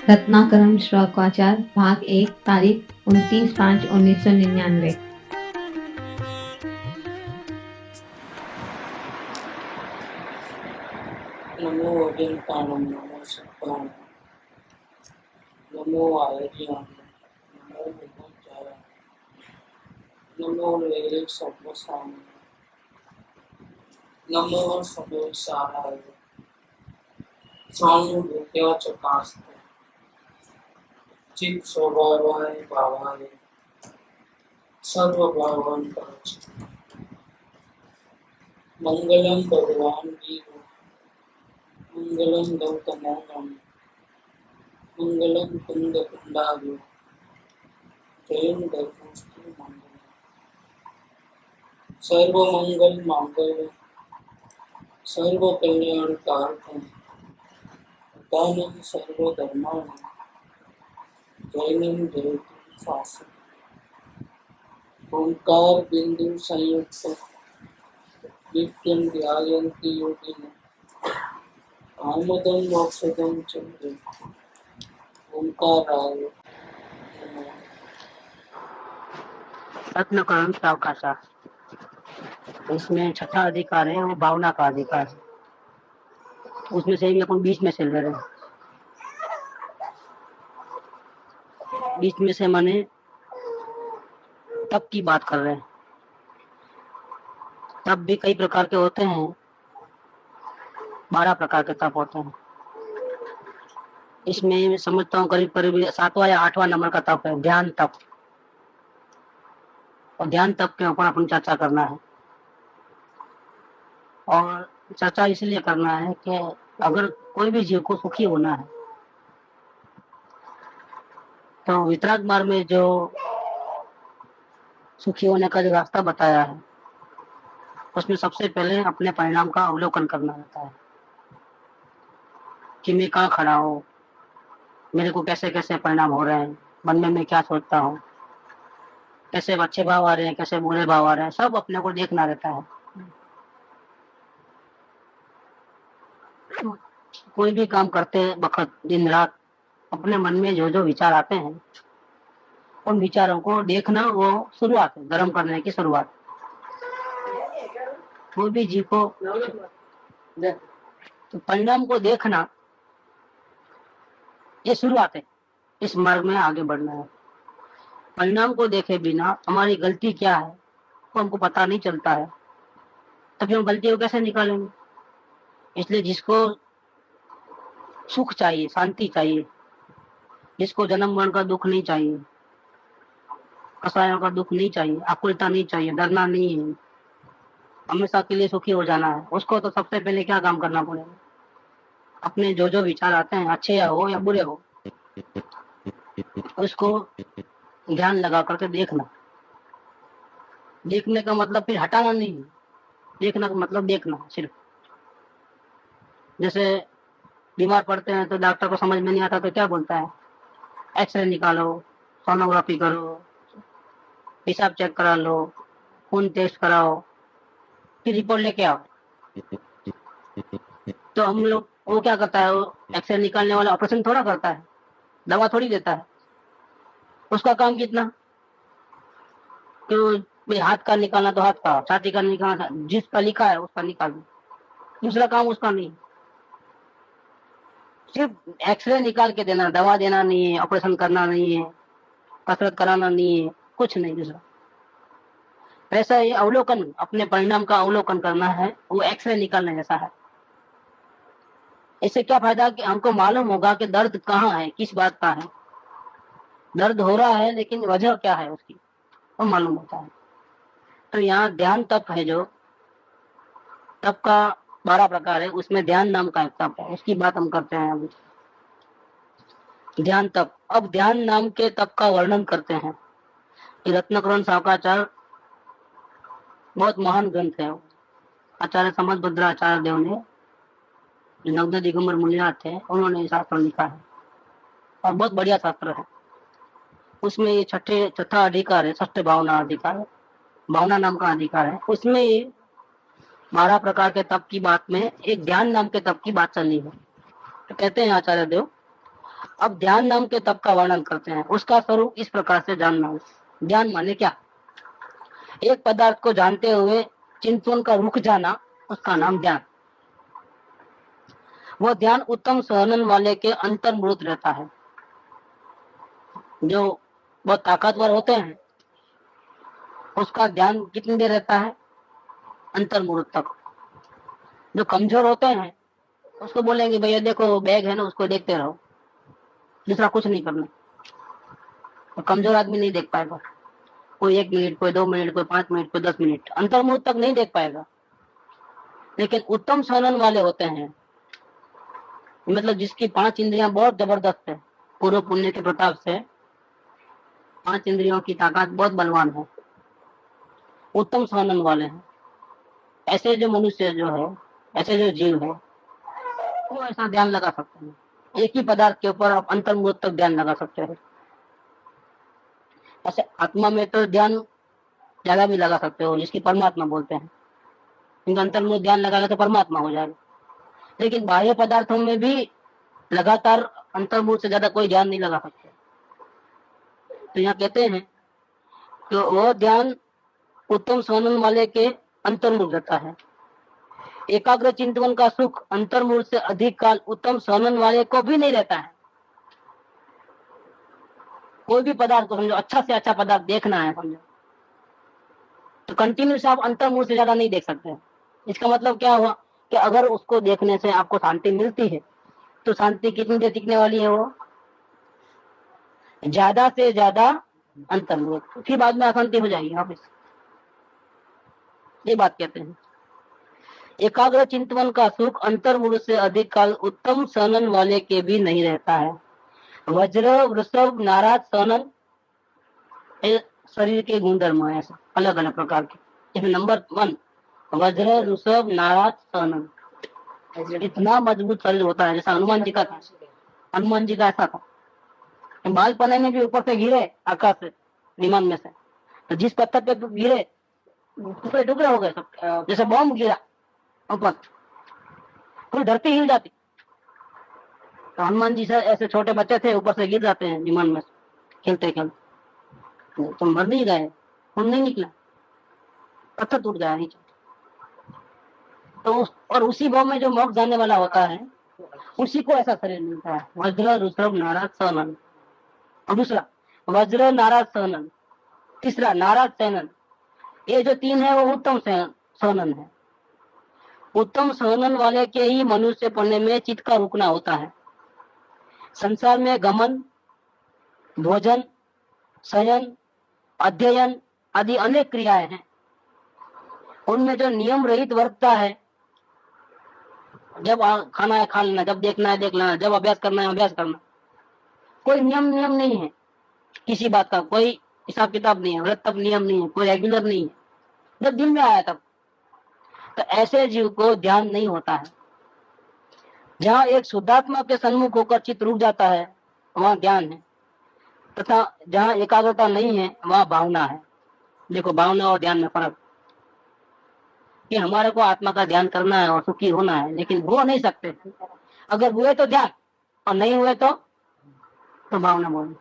रत्नाकरम श्लोकाचार भाग 1 तारीख 29/5/1999। नमो अजंताणं नमो सत्ताणं नमो आयर्याणं नमो विभूतये नमो वैरे सर्वसाम्य नमो सर्वेशाराय सानुभूत्या च कास्ते चित् स्वभावाय भावाय सर्वभावान् परच मंगलम भगवान वीर मंगलम गौतमोऽहं मंगलम कुंद कुंडालु जयं धर्मस्तु मंगलम सर्वमंगल मांगल्य सर्व कल्याण कारकम दानं सर्वधर्माणां जैनं जयतु शासनं ओंकार बिंदु संयुक्त नित्यं ध्यायन्ति योगिनः आमदं मोक्षदं च ओंकाराय नमः। रत्नकरण सावकाशा। इसमें छठा अधिकार है वो भावना का अधिकार है। उसमें से भी अपन बीच में चल रहे हैं। बीच में से माने तप की बात कर रहे हैं। तप भी कई प्रकार के होते हैं। 12 प्रकार के तप होते हैं। इसमें मैं समझता हूँ करीब करीब 7वां या 8वां नंबर का तप है ध्यान तप। और ध्यान तप के ऊपर अपन चर्चा करना है। और चर्चा इसलिए करना है कि अगर कोई भी जीव को सुखी होना है तो वितराग मार्ग में जो सुखी होने का जो रास्ता बताया है उसमें सबसे पहले अपने परिणाम का अवलोकन करना रहता है कि मैं कहाँ खड़ा हूँ, मेरे को कैसे कैसे परिणाम हो रहे हैं, मन में मैं क्या सोचता हूँ, कैसे अच्छे भाव आ रहे हैं, कैसे बुरे भाव आ रहे हैं, सब अपने को देखना रहता है। कोई भी काम करते वक्त दिन रात अपने मन में जो जो विचार आते हैं उन विचारों को देखना वो शुरुआत है, गर्म करने की शुरुआत। कोई भी जीव को तो परिणाम को देखना ये शुरुआत है। इस मार्ग में आगे बढ़ना है। परिणाम को देखे बिना हमारी गलती क्या है तो हमको पता नहीं चलता है, तभी हम गलती को कैसे निकालेंगे। इसलिए जिसको सुख चाहिए, शांति चाहिए, जिसको जन्म मरण का दुख नहीं चाहिए, कसायों का दुख नहीं चाहिए, आकुलता नहीं चाहिए, डरना नहीं है, हमेशा के लिए सुखी हो जाना है, उसको तो सबसे पहले क्या काम करना पड़ेगा, अपने जो जो विचार आते हैं अच्छे या हो या बुरे हो उसको ध्यान लगा करके देखना। देखने का मतलब फिर हटाना नहीं है, देखना का मतलब देखना सिर्फ। जैसे बीमार पड़ते हैं तो डॉक्टर को समझ में नहीं आता तो क्या बोलता है, एक्सरे निकालो, सोनोग्राफी करो, पेशाब चेक करा लो, खून टेस्ट कराओ, फिर रिपोर्ट लेके आओ। तो हम लोग वो क्या करता है, वो एक्सरे निकालने वाला ऑपरेशन थोड़ा करता है, दवा थोड़ी देता है। उसका काम कितना कि हाथ का निकालना तो हाथ का, छाती का निकालना जिसका लिखा है उसका निकाल दो, दूसरा काम उसका नहीं। सिर्फ एक्सरे निकाल के देना, दवा देना नहीं है, ऑपरेशन करना नहीं है, कसरत कराना नहीं है, कुछ नहीं दूसरा। वैसा ये अवलोकन, अपने परिणाम का अवलोकन करना है, वो एक्सरे निकालने जैसा है। इससे क्या फायदा कि हमको मालूम होगा कि दर्द कहाँ है, किस बात का है, दर्द हो रहा है लेकिन वजह क्या है उसकी वो मालूम होता है। तो यहाँ ध्यान तप है, जो तप का 12 प्रकार है उसमें ध्यान नाम का एक तप है, उसकी बात हम करते हैं अभी। ध्यान तप। अब ध्यान नाम के तप का वर्णन करते हैं। रत्नकरण सावकाचार्य बहुत महान ग्रंथ है। आचार्य समदभद्र आचार्य देव ने, जो नग्न दिगंबर मुनिनाथ थे, उन्होंने शास्त्र लिखा है और बहुत बढ़िया शास्त्र है। उसमें ये छठा अधिकार है, षष्ठ भावना अधिकार, भावना नाम का अधिकार है। उसमें 12 प्रकार के तप की बात में एक ध्यान नाम के तप की बात चल रही है। तो कहते हैं आचार्य देव, अब ध्यान नाम के तप का वर्णन करते हैं। उसका स्वरूप इस प्रकार से जानना है। ध्यान माने क्या? एक पदार्थ को जानते हुए चिंतन का रुख जाना, उसका नाम ध्यान। वो ध्यान उत्तम सहनन वाले के अंतर्मुहूर्त रहता है। जो बहुत ताकतवर होते हैं उसका ध्यान कितनी देर रहता है? अंतर्मुहूर्त तक। जो कमजोर होते हैं उसको बोलेंगे भैया देखो बैग है ना, उसको देखते रहो, दूसरा कुछ नहीं करना। तो कमजोर आदमी नहीं देख पाएगा। कोई 1 मिनट, कोई 2 मिनट, कोई 5 मिनट, कोई 10 मिनट, अंतर्मुहूर्त तक नहीं देख पाएगा। लेकिन उत्तम सहनन वाले होते हैं, मतलब जिसकी 5 इंद्रियां बहुत जबरदस्त है, पूर्व पुण्य के प्रताप से 5 इंद्रियों की ताकत बहुत बलवान है, उत्तम सहनन वाले हैं। ऐसे जो मनुष्य जो है, ऐसे जो जीव है, वो ऐसा ध्यान लगा सकते हैं। एक ही पदार्थ के ऊपर आप अंतर्मुहूर्त तक ध्यान लगा सकते हैं। ऐसे आत्मा में तो ध्यान ज्यादा भी लगा सकते हो, जिसकी परमात्मा बोलते हैं। इनका अंतर्मुहूर्त ध्यान लगाएगा तो परमात्मा हो जाएगा। लेकिन बाह्य पदार्थों में भी लगातार अंतर्मुहूर्त से ज्यादा कोई ध्यान नहीं लगा सकते। तो यहाँ कहते हैं कि वो ध्यान उत्तम सहनन वाले के अंतर्मुहूर्त रहता है। एकाग्र चिंतन का सुख अंतर्मुहूर्त से अधिक काल उत्तम सहनन वाले को भी नहीं रहता है। कोई भी पदार्थ को समझो, अच्छा से अच्छा पदार्थ देखना है समझो, तो कंटिन्यूस आप अंतर्मुहूर्त से ज्यादा नहीं देख सकते। इसका मतलब क्या हुआ कि अगर उसको देखने से आपको शांति मिलती है तो शांति कितनी देर टिकने वाली है? वो ज्यादा से ज्यादा अंतर्मुहूर्त, फिर बाद में अशांति हो जाएगी वापिस। ये बात कहते हैं। एकाग्र चिंतन का सुख अंतर्मुहूर्त से अधिक काल उत्तम सहनन वाले के भी नहीं रहता है। वज्र, वृषभ, नाराज, सहनन, शरीर के गुणधर्म है ऐसे अलग अलग प्रकार के। इसमें नंबर 1 वज्र, वृषभ, नाराज, सहनन। इतना मजबूत शरीर होता है, जैसा हनुमान जी का था। हनुमान जी का ऐसा था, बाल पने में भी ऊपर से गिरे आकाश से, विमान में से, तो जिस पत्थर पे गिरे टुकड़े टुकड़े हो गए सब, जैसे बॉम्ब गिरा ऊपर, पूरी धरती हिल जाती। तो हनुमान जी से ऐसे छोटे बच्चे थे, ऊपर से गिर जाते हैं विमान में खेलते खेलते, तो मर नहीं गए, खून नहीं निकला, पत्थर टूट गया नीचे। तो और उसी बॉम्ब में जो मौत जाने वाला होता है उसी को ऐसा शरीर मिलता है। वज्र, ऋषभ, नाराज, सहनन। और दूसरा वज्र, नाराज, सहनन। तीसरा नाराज, सहनन। ये जो 3 है वो उत्तम सहनन है। उत्तम सहनन वाले के ही मनुष्य पढ़ने में चित्त का रुकना होता है। संसार में गमन, भोजन, शयन, अध्ययन आदि अनेक क्रियाएं हैं। उनमें जो नियम रहित वर्तता है, जब खाना है खा लेना, जब देखना है देख लेना, जब अभ्यास करना है अभ्यास करना, कोई नियम नहीं है किसी बात का, कोई हिसाब किताब नहीं है, व्रत तब नियम नहीं है, कोई रेगुलर नहीं है, जब दिल में आया तब। तो ऐसे जीव को ध्यान नहीं होता है। जहाँ एक शुद्धात्मा के सन्मुख होकर चित्त रुक जाता है वहाँ ज्ञान है, तथा जहाँ एकाग्रता नहीं है वहाँ भावना है। देखो भावना और ध्यान में फर्क, कि हमारे को आत्मा का ध्यान करना है और सुखी होना है, लेकिन हो नहीं सकते। अगर हुए तो ध्यान, और नहीं हुए तो भावना बोलो।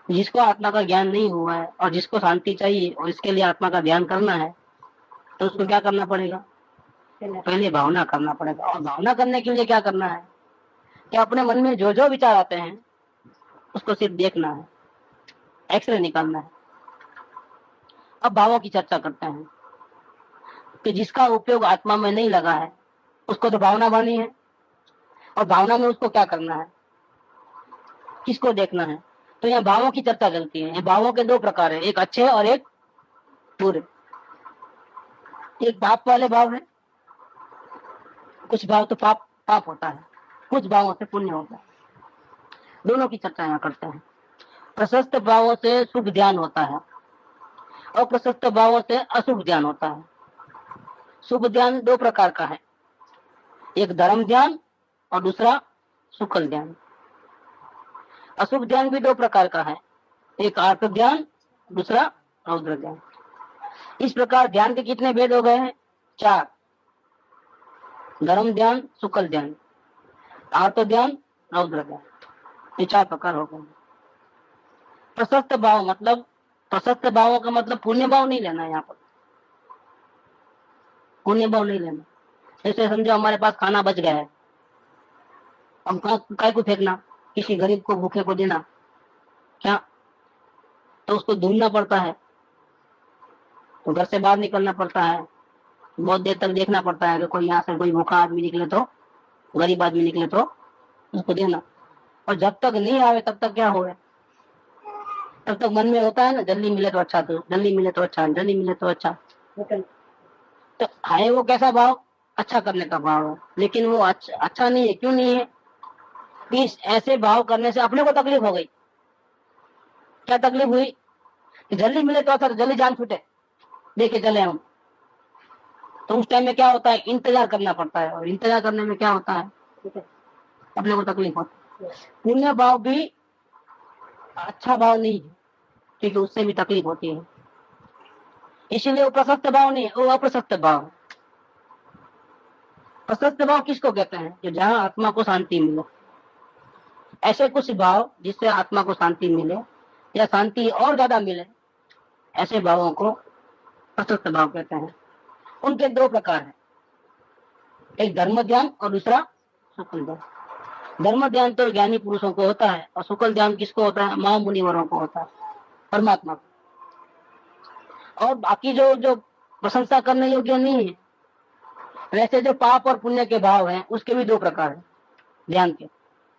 जिसको आत्मा का ज्ञान नहीं हुआ है और जिसको शांति चाहिए और इसके लिए आत्मा का ध्यान करना है, तो उसको क्या करना पड़ेगा? पहले भावना करना पड़ेगा। और भावना करने के लिए क्या करना है कि अपने मन में जो जो विचार आते हैं उसको सिर्फ देखना है, एक्सरे निकालना है। अब भावों की चर्चा करते हैं कि जिसका उपयोग आत्मा में नहीं लगा है उसको तो भावना बनी है, और भावना में उसको क्या करना है, किसको देखना है। तो यहाँ भावों की चर्चा चलती है। भावों के 2 प्रकार है, एक अच्छे और एक बुरे। एक पाप वाले भाव है, कुछ भाव तो पाप होता है, कुछ भावों से पुण्य होता है। दोनों की चर्चा यहाँ करते हैं। प्रशस्त भावों से शुभ ध्यान होता है और प्रशस्त भावों से अशुभ ध्यान होता है। शुभ ध्यान 2 प्रकार का है, एक धर्म ध्यान और दूसरा सुखल ध्यान। अशुभ ध्यान भी 2 प्रकार का है, एक आर्त ध्यान, दूसरा रौद्र ध्यान। इस प्रकार ध्यान के कितने भेद हो गए हैं? 4। धर्म ध्यान, सुखल ध्यान, आर्त ध्यान, रौद्र ध्यान। ये 4 प्रकार हो गए। प्रशस्त भाव मतलब, प्रशस्त भावों का मतलब पुण्य भाव नहीं लेना है यहाँ पर, पुण्य भाव नहीं लेना। जैसे समझो हमारे पास खाना बच गया है, हम काय को फेंकना, किसी गरीब को भूखे को देना क्या, तो उसको ढूंढना पड़ता है, तो घर से बाहर निकलना पड़ता है, बहुत देर तक देखना पड़ता है कि कोई यहाँ से कोई भूखा आदमी निकले तो, गरीब आदमी निकले तो उसको देना। और जब तक नहीं आवे तब तक क्या होगा, तब तक मन में होता है ना, जल्दी मिले तो अच्छा, तो जल्दी मिले तो अच्छा, जल्दी मिले तो अच्छा। तो है वो कैसा भाव, अच्छा करने का भाव है, लेकिन वो अच्छा नहीं है। क्यों नहीं है, इस ऐसे भाव करने से अपने को तकलीफ हो गई। क्या तकलीफ हुई कि जल्दी मिले तो अच्छा, तो जल्दी जान छूटे, देखे चले हम। तो उस टाइम में क्या होता है, इंतजार करना पड़ता है, और इंतजार करने में क्या होता है, अपने को तकलीफ होती है। पुण्य भाव भी अच्छा भाव नहीं है, क्योंकि उससे भी तकलीफ होती है, इसीलिए वो प्रशस्त भाव नहीं है, वो अप्रशस्त भाव है। प्रशस्त भाव किसको कहते हैं, कि जहां आत्मा को शांति मिले, ऐसे कुछ भाव जिससे आत्मा को शांति मिले या शांति और ज्यादा मिले, ऐसे भावों को प्रशस्त भाव कहते हैं। उनके 2 प्रकार हैं, एक धर्म ध्यान और दूसरा सुकल ध्यान। धर्म ध्यान तो ज्ञानी पुरुषों को होता है, और सुकल ध्यान किसको होता है, महामुनिवरों को होता है, परमात्मा को। और बाकी जो जो प्रशंसा करने योग्य नहीं है, वैसे जो पाप और पुण्य के भाव हैं, उसके भी 2 प्रकार हैं ध्यान के,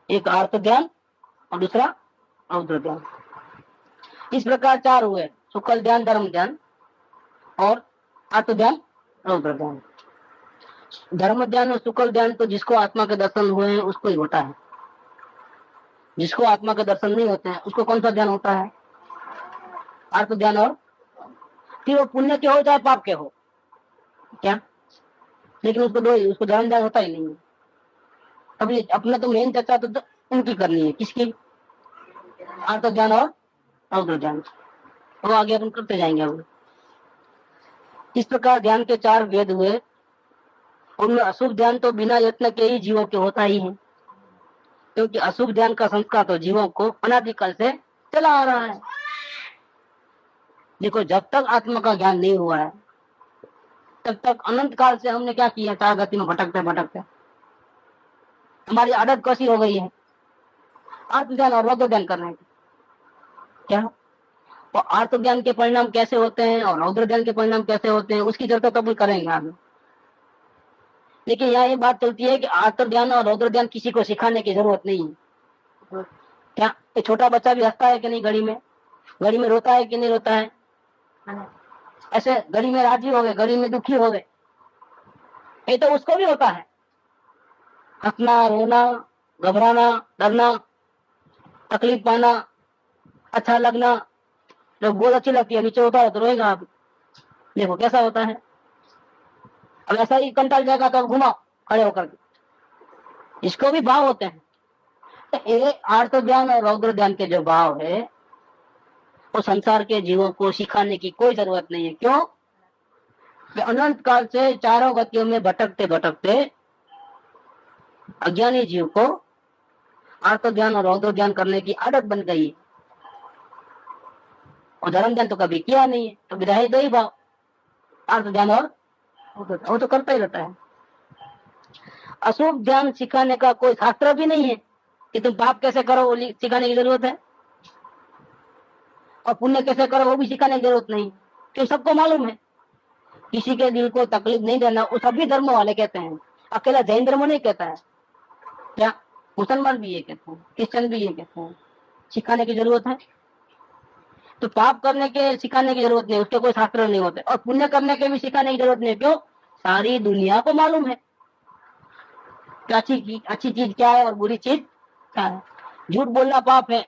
एक आर्त ध्यान और दूसरा रौद्र ध्यान। इस प्रकार 4 हुए, सुकल ध्यान, धर्म ध्यान और आर्त ध्यान, रौद्र ध्यान। धर्म ध्यान और सुकल ध्यान तो जिसको आत्मा के दर्शन हुए हैं उसको ही होता है, जिसको आत्मा के दर्शन नहीं होते हैं उसको कौन सा ध्यान होता है, आर्त ध्यान। और फिर वो पुण्य के हो चाहे पाप के हो क्या, लेकिन उसको उसको धर्म ध्यान होता ही नहीं है। अभी अपना तो मेन चर्चा तो उनकी करनी है, किसकी, आर्त ध्यान और रौद्र ध्यान, वो आगे अपन करते जाएंगे। अब इस प्रकार ध्यान के 4 भेद हुए। उनमें अशुभ ध्यान तो बिना यत्न के ही जीवों के होता ही है, क्योंकि अशुभ ध्यान का संस्कार तो जीवों को अनादिकाल से चला आ रहा है। देखो, जब तक आत्मा का ज्ञान नहीं हुआ है तब तक अनंत काल से हमने क्या किया, 4 गति में भटकते भटकते हमारी आदत कैसी हो गई है, आत्म ज्ञान और रौद्र ध्यान करने की। क्या, तो आत्म ज्ञान के परिणाम कैसे होते हैं और रौद्र ध्यान के परिणाम कैसे होते हैं, उसकी चर्चा तो करेंगे आगे। लेकिन यहाँ ये बात चलती है कि आत्म ध्यान और रौद्र ध्यान किसी को सिखाने की जरूरत नहीं है। क्या, एक छोटा बच्चा भी हंसता है कि नहीं, घड़ी में रोता है कि नहीं रोता है, ऐसे घड़ी में राजी हो गए, घड़ी में दुखी हो गए, ये तो उसको भी होता है, हंसना, रोना, घबराना, डरना, तकलीफ पाना, अच्छा लगना। जब बहुत अच्छी लगती है, नीचे होता है तो रोएगा, आप देखो कैसा होता है। अब ऐसा ही कंटाल जाएगा तो अब घुमाओ खड़े होकर के, इसको भी भाव होते हैं। तो ये आर्त ध्यान और रौद्र ध्यान के जो भाव है वो संसार के जीवों को सिखाने की कोई जरूरत नहीं है। क्यों, अनंत काल से 4 गतियों में भटकते भटकते अज्ञानी जीव को आर्त ध्यान और रौद्र ध्यान करने की आदत बन गई है, और धर्म ध्यान तो कभी किया नहीं है, तो विधायी 2 ही भाव, आर्त ध्यान और वो तो करता ही रहता है। अशुभ ध्यान सिखाने का कोई शास्त्र भी नहीं है कि तुम पाप कैसे करो वो सिखाने की जरूरत है, और पुण्य कैसे करो वो भी सिखाने की जरूरत नहीं, क्यों सबको मालूम है किसी के दिल को तकलीफ नहीं देना। वो सभी धर्म वाले कहते हैं, अकेला जैन धर्म नहीं कहता है, क्या मुसलमान भी ये कहते हैं, क्रिश्चियन भी ये कहते हैं, सिखाने की जरूरत है। तो पाप करने के सिखाने की जरूरत नहीं, उसके कोई शास्त्र नहीं होते, और पुण्य करने के भी सिखाने की जरूरत नहीं। क्यों, सारी दुनिया को मालूम है कि अच्छी चीज क्या है और बुरी चीज क्या है। झूठ बोलना पाप है,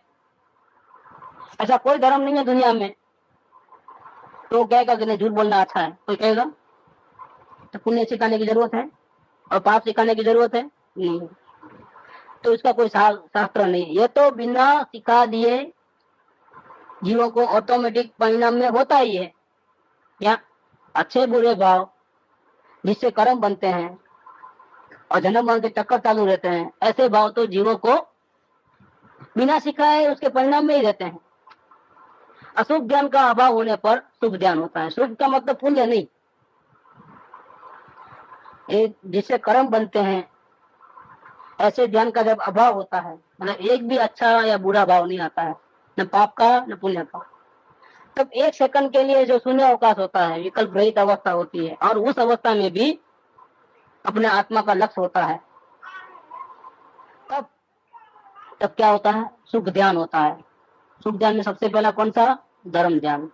ऐसा कोई धर्म नहीं है दुनिया में तो कहेगा कि नहीं झूठ बोलना अच्छा है, कोई कहेगा। तो पुण्य सिखाने की जरूरत है और पाप सिखाने की जरूरत है नहीं, तो इसका कोई शास्त्र नहीं। ये तो बिना सिखा दिए जीवों को ऑटोमेटिक परिणाम में होता ही है। क्या, अच्छे बुरे भाव जिससे कर्म बनते हैं और जन्म मरण के चक्कर चालू रहते हैं, ऐसे भाव तो जीवों को बिना सिखाए उसके परिणाम में ही रहते हैं। अशुभ ज्ञान का अभाव होने पर शुभ ज्ञान होता है। शुभ का मतलब पुण्य नहीं, एक जिससे कर्म बनते हैं, ऐसे ज्ञान का जब अभाव होता है, मतलब एक भी अच्छा या बुरा भाव नहीं आता है, न पाप का न पुण्य का, तब एक सेकंड के लिए जो शून्य अवकाश होता है, विकल्प रहित अवस्था होती है, और उस अवस्था में भी अपने आत्मा का लक्ष्य होता है, तब तब क्या होता है? सुख ध्यान होता है। सुख ध्यान में सबसे पहला कौन सा? धर्म ध्यान।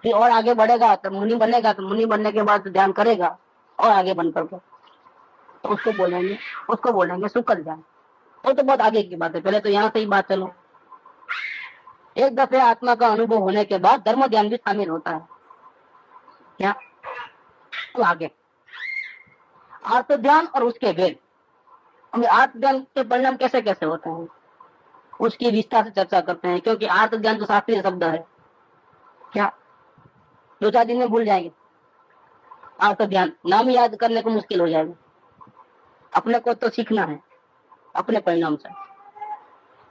फिर और आगे बढ़ेगा तो मुनि बनेगा, तो मुनि बनने के बाद ध्यान करेगा और आगे बन करके, तो उसको बोलेंगे सुकल ध्यान। वो तो बहुत आगे की बात है, पहले तो यहाँ से ही बात चलो। एक दफे आत्मा का अनुभव होने के बाद धर्म ध्यान भी शामिल होता है। क्या? तो आगे आर्त ध्यान और उसके भेद। हम आर्त ध्यान के परिणाम कैसे कैसे होते हैं उसकी विस्तार से चर्चा करते हैं, क्योंकि आर्त ध्यान तो शास्त्रीय शब्द है। क्या? 2-4 दिन में भूल जाएंगे। आर्त ध्यान नाम याद करने को मुश्किल हो जाएगा। अपने को तो सीखना है अपने परिणाम से।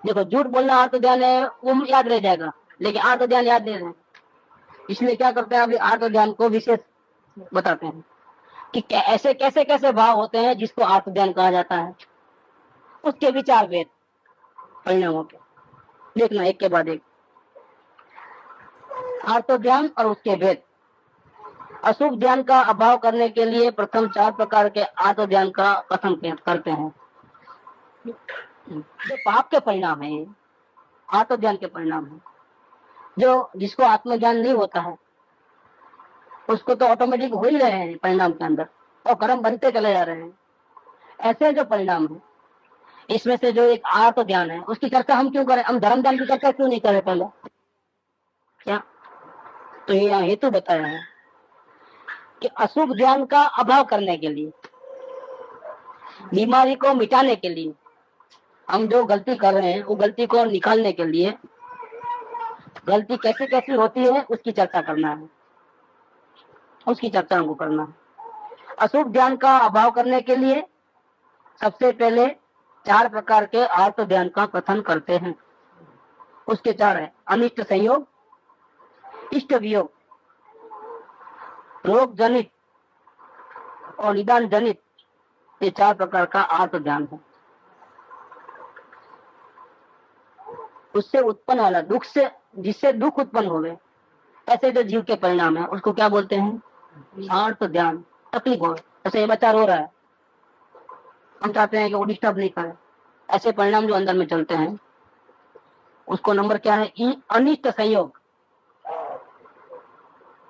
देखो, झूठ बोलना आर्त ध्यान है, वो याद रह जाएगा, लेकिन आर्त ध्यान याद नहीं रहे। इसलिए क्या करते हैं, अभी आर्त ध्यान को विशेष बताते हैं कि ऐसे कैसे कैसे भाव होते हैं जिसको आर्त ध्यान कहा जाता है। उसके विचार भेद परिणामों के देखना एक के बाद एक। आर्त ध्यान और उसके भेद। अशुभ ध्यान का अभाव करने के लिए प्रथम 4 प्रकार के आर्त ध्यान का कथन करते हैं। जो पाप के परिणाम है, आत्म ज्ञान के परिणाम है। जो जिसको आत्मज्ञान नहीं होता है उसको तो ऑटोमेटिक हो ही रहे हैं परिणाम के अंदर, और कर्म बनते चले जा रहे हैं। ऐसे जो परिणाम है, इसमें से जो एक आत्म ज्ञान है, उसकी चर्चा हम क्यों करें? हम धर्म ज्ञान की चर्चा क्यों नहीं करें पहले? क्या? तो ये यहाँ हेतु बताया है कि अशुभ ज्ञान का अभाव करने के लिए, बीमारी को मिटाने के लिए, हम जो गलती कर रहे हैं वो गलती को निकालने के लिए, गलती कैसे कैसे होती है उसकी चर्चा करना है, उसकी चर्चा हमको करना है। अशुभ ध्यान का अभाव करने के लिए सबसे पहले 4 प्रकार के आर्त ध्यान का कथन करते हैं। उसके 4 है: अनिष्ट संयोग, इष्ट वियोग, रोग जनित और निदान जनित। ये 4 प्रकार का आर्त ध्यान है। उससे उत्पन्न वाला दुख से, जिससे दुख उत्पन्न हो गए, ऐसे जो जीव के परिणाम है उसको क्या बोलते हैं? आर्त ध्यान। तकलीफ हो, जैसे ये बच्चा रो रहा है, हम चाहते हैं कि वो डिस्टर्ब नहीं करे, ऐसे परिणाम जो अंदर में चलते हैं उसको नंबर क्या है? अनिष्ट संयोग।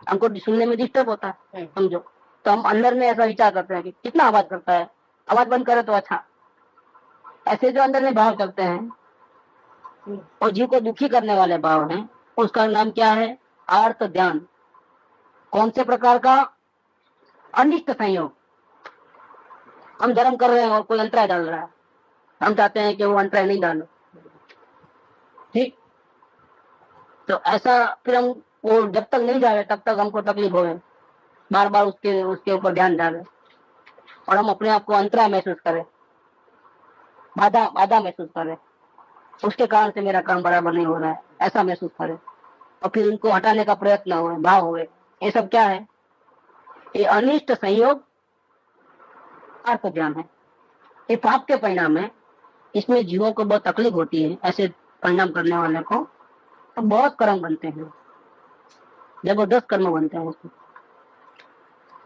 हमको सुनने में डिस्टर्ब होता है, समझो, तो हम अंदर में ऐसा विचार करते हैं कि कितना आवाज करता है, आवाज बंद करे तो अच्छा। ऐसे जो अंदर में भाव चलते हैं और जीव को दुखी करने वाले भाव हैं, उसका नाम क्या है? आर्त ध्यान। कौन से प्रकार का? अनिष्ट संयोग। हम धर्म कर रहे हैं और कोई अंतराय डाल रहा है, हम चाहते हैं कि वो अंतराय नहीं डालो, ठीक? तो ऐसा फिर हम वो जब तक नहीं जाए तब तक हमको तकलीफ होवे, बार बार उसके ऊपर ध्यान डाले और हम अपने आप को अंतराय महसूस करें, बाधा महसूस करें, उसके कारण से मेरा काम बराबर नहीं हो रहा है, ऐसा महसूस करें, और फिर उनको हटाने का प्रयत्न हुए, भाव हुए। ये सब क्या है? ये अनिष्ट संयोग अर्थ ज्ञान है। ये पाप के परिणाम है। इसमें जीवों को बहुत तकलीफ होती है, ऐसे परिणाम करने वाले को, तो बहुत कर्म बनते हैं, जबरदस्त कर्म बनते हैं उसको।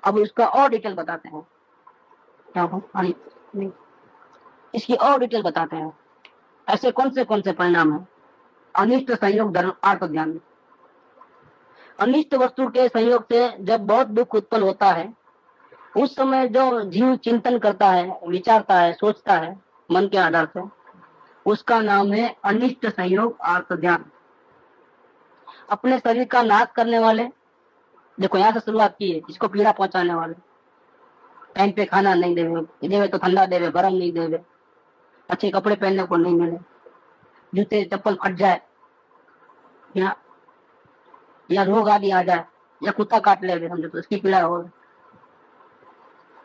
अब इसका और डिटेल बताते हैं, क्या इसकी और डिटेल बताते हैं। ऐसे कौन से परिणाम है अनिष्ट संयोग धर्म आर्त ज्ञान में? अनिष्ट वस्तु के संयोग से जब बहुत दुख उत्पन्न होता है, उस समय जो जीव चिंतन करता है, विचारता है, सोचता है मन के आधार से, उसका नाम है अनिष्ट संयोग आर्त ध्यान। अपने शरीर का नाश करने वाले, देखो यहाँ से शुरुआत की है, इसको पीड़ा पहुंचाने वाले, टाइम पे खाना नहीं देवे तो ठंडा देवे, गर्म नहीं देवे, अच्छे कपड़े पहनने को नहीं मिले, जूते चप्पल फट जाए, या रोग आदि आ जाए, या कुत्ता काट ले, समझो तो इसकी पीड़ा हो।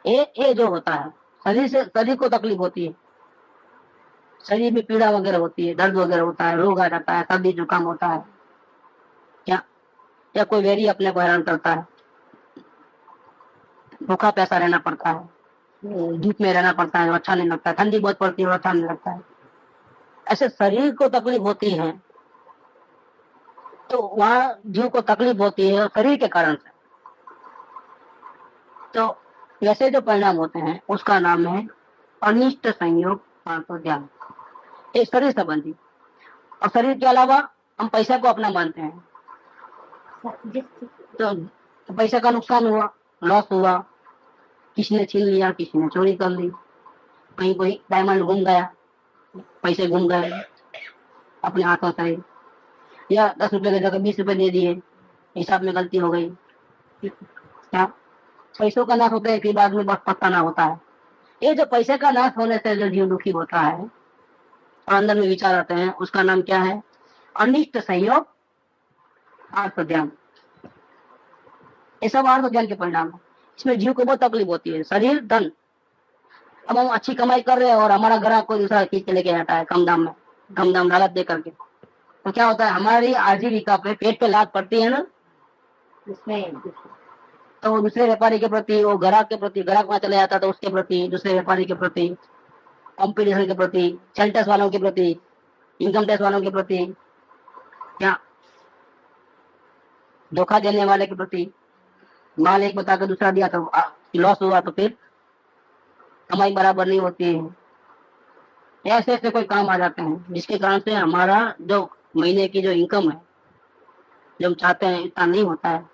ये जो होता है शरीर से, शरीर को तकलीफ होती है, शरीर में पीड़ा वगैरह होती है, दर्द वगैरह होता है, रोग आ जाता है, सर्दी जुकाम होता है, क्या या कोई वैरी अपने को हैरान करता है, भूखा प्यासा रहना पड़ता है, धूप में रहना पड़ता है, अच्छा नहीं लगता है, ठंडी बहुत पड़ती है, अच्छा नहीं लगता है। ऐसे शरीर को तकलीफ होती है तो वहाँ जीव को तकलीफ होती है शरीर के कारण से। तो वैसे जो परिणाम होते हैं उसका नाम है अनिष्ट संयोग ज्ञान, एक शरीर संबंधी। और शरीर के अलावा हम पैसा को अपना मानते हैं, तो पैसा का नुकसान हुआ, लॉस हुआ, किसी ने छीन लिया, किसी ने चोरी कर ली, कहीं कोई डायमंड घूम गया, पैसे घूम गए अपने हाथों से, या 10 रुपए की जगह 20 रुपए दे दिए, हिसाब में गलती हो गई, क्या पैसों का नाश होता है कि बाद में बस पता ना होता है। ये जो पैसे का नाश होने से जो जीव दुखी होता है और अंदर में विचार आते हैं उसका नाम क्या है? अनिष्ट संयोग आर्थ ज्ञान। ये सब आर्थ ज्ञान के परिणाम है। इसमें जीव को बहुत तकलीफ होती है। शरीर धन, अब हम अच्छी कमाई कर रहे हैं और हमारा ग्राहक कोई दूसरा खींच के लेके आता है कम दाम में, कम दाम लागत दे करके, तो क्या होता है हमारी आजीविका पे पेट पे लात पड़ती है ना, इसमें तो वो दूसरे व्यापारी के प्रति, वो ग्राहक के प्रति, ग्राहक वहां चले जाता तो उसके प्रति, दूसरे व्यापारी के प्रति, कंपटीशन के प्रति, सेल टैक्स वालों के प्रति, इनकम टैक्स वालों के प्रति, क्या धोखा देने वाले के प्रति, माल एक बताकर दूसरा दिया तो लॉस हुआ तो फिर कमाई बराबर नहीं होती है। ऐसे ऐसे कोई काम आ जाते हैं जिसके कारण से हमारा जो महीने की जो इनकम है जो हम चाहते हैं इतना नहीं होता है।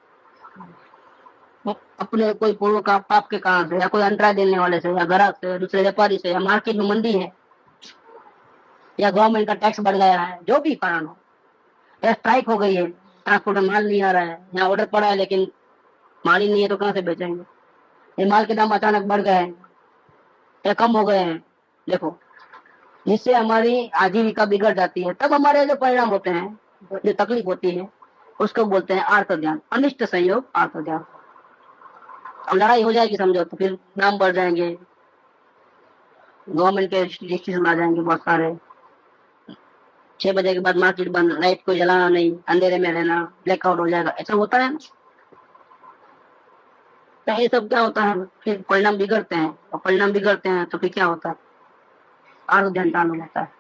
अपने कोई पूर्व का पाप के कारण से, या कोई अंतराय देने वाले से, या ग्राहक से, दूसरे व्यापारी से, या मार्केट में मंदी है, या गवर्नमेंट का टैक्स बढ़ गया है, जो भी कारण हो, या स्ट्राइक हो गई है, ट्रांसपोर्ट में माल नहीं आ रहा है, या ऑर्डर पड़ा है लेकिन माल ही नहीं है तो कहाँ से बेचेंगे, ये माल के दाम अचानक बढ़ गए हैं या कम हो गए हैं, देखो जिससे हमारी आजीविका बिगड़ जाती है। तब हमारे जो परिणाम होते हैं, जो तकलीफ होती है, उसको बोलते हैं आर्थ ज्ञान, अनिष्ट संयोग आर्थ ज्ञान। अब लड़ाई हो जाएगी समझो तो फिर दाम बढ़ जाएंगे, गवर्नमेंट के रिस्ट्रिक्शन आ जाएंगे बहुत सारे, 6 बजे के बाद मार्केट बंद, लाइट को जलाना नहीं, अंधेरे में रहना, ब्लैकआउट हो जाएगा, ऐसा होता है ना। तो ये सब क्या होता है, फिर परिणाम बिगड़ते हैं, और परिणाम बिगड़ते हैं तो फिर क्या होता है, आर्थ ज्ञान चालू होता है।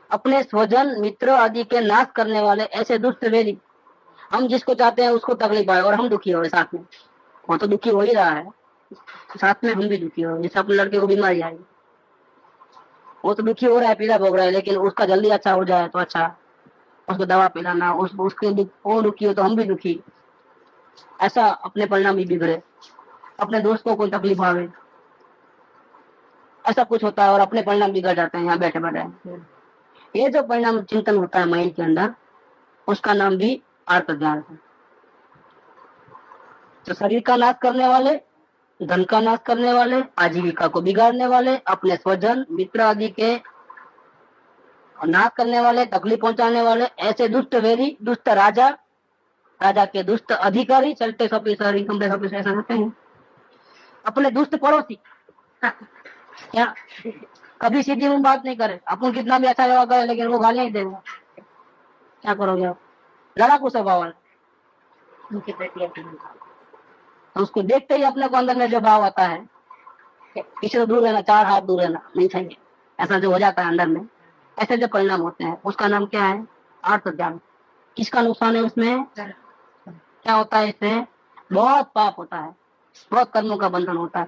अपने स्वजन मित्र आदि के नाश करने वाले ऐसे दुष्ट वेदी, हम जिसको चाहते हैं उसको तकलीफ आए और हम दुखी हो साथ में, वो तो दुखी हो ही रहा है, साथ में हम भी दुखी हो। जैसे अपने लड़के को बीमारी आई, वो तो दुखी हो रहा है, पीड़ा भोग रहा है, लेकिन उसका जल्दी अच्छा हो जाए तो अच्छा, उसको दवा पिलाना, उसके वो दुखी हो तो हम भी दुखी, ऐसा अपने परिणाम भी बिगड़े, अपने दोस्तों को तकलीफ आवे, ऐसा कुछ होता है और अपने परिणाम बिगड़ जाते हैं यहाँ बैठे बैठे। ये जो परिणाम चिंतन होता है माइंड के अंदर, उसका नाम भी आर्थ ज्ञान है। तो शरीर का नाश करने वाले, धन का नाश करने वाले, आजीविका को बिगाड़ने वाले, अपने स्वजन मित्र आदि के नाश करने वाले, तकलीफ पहुंचाने वाले ऐसे दुष्ट वेरी, दुष्ट राजा, राजा के दुष्ट अधिकारी, sale tax officer, income tax officer ऐसा होते हैं, अपने दुष्ट पड़ोसी, क्या कभी सीधी मुंह बात नहीं करे, अपन कितना भी अच्छा व्यवहार करे लेकिन वो गालियां ही देगा, क्या करोगे आप, लड़ाकू स्वभाव है, तो उसको देखते ही अपने को अंदर में जो भाव आता है, पीछे तो दूर रहना, 4 हाथ दूर रहना, नहीं चाहिए, ऐसा जो हो जाता है अंदर में, ऐसे जो परिणाम होते हैं उसका नाम क्या है, आर्थ ज्ञान। किसका नुकसान है उसमें, क्या होता है, इससे बहुत पाप होता है, बहुत कर्मों का बंधन होता है,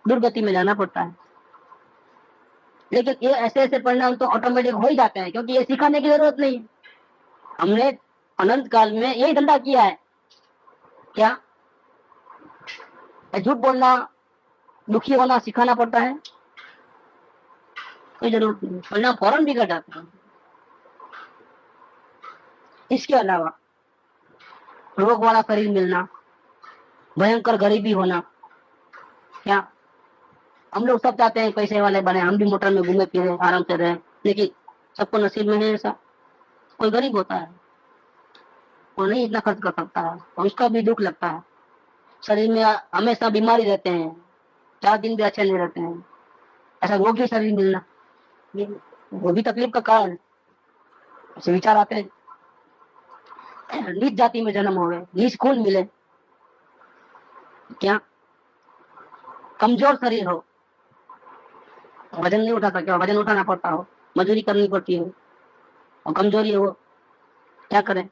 दुर्गति में जाना पड़ता है। लेकिन ये ऐसे ऐसे परिणाम तो ऑटोमेटिक हो ही जाते हैं, क्योंकि ये सिखाने की जरूरत नहीं है, हमने अनंत काल में यही धंधा किया है, क्या झूठ बोलना, दुखी होना सिखाना पड़ता है, कोई जरूरत नहीं, परिणाम फौरन बिगड़ जाते हैं। इसके अलावा रोग वाला शरीर मिलना, भयंकर गरीबी होना, क्या हम लोग सब चाहते हैं पैसे वाले बने, हम भी मोटर में घूमे फिरे आराम से रहे, लेकिन सबको नसीब में है ऐसा, कोई गरीब होता है वो नहीं इतना खर्च कर सकता है, और उसका भी दुख लगता है, शरीर में हमेशा बीमारी रहते हैं, 4 दिन भी अच्छे नहीं रहते हैं, ऐसा रोगी शरीर मिलना, वो भी तकलीफ का कारण है। ऐसे विचार आते हैं, नीच जाति में जन्म हो गए, नीच खून मिले, क्या कमजोर शरीर हो, वजन नहीं उठाता, क्या वजन उठाना पड़ता हो, मजदूरी करनी पड़ती हो, और कमजोरी हो, क्या करें,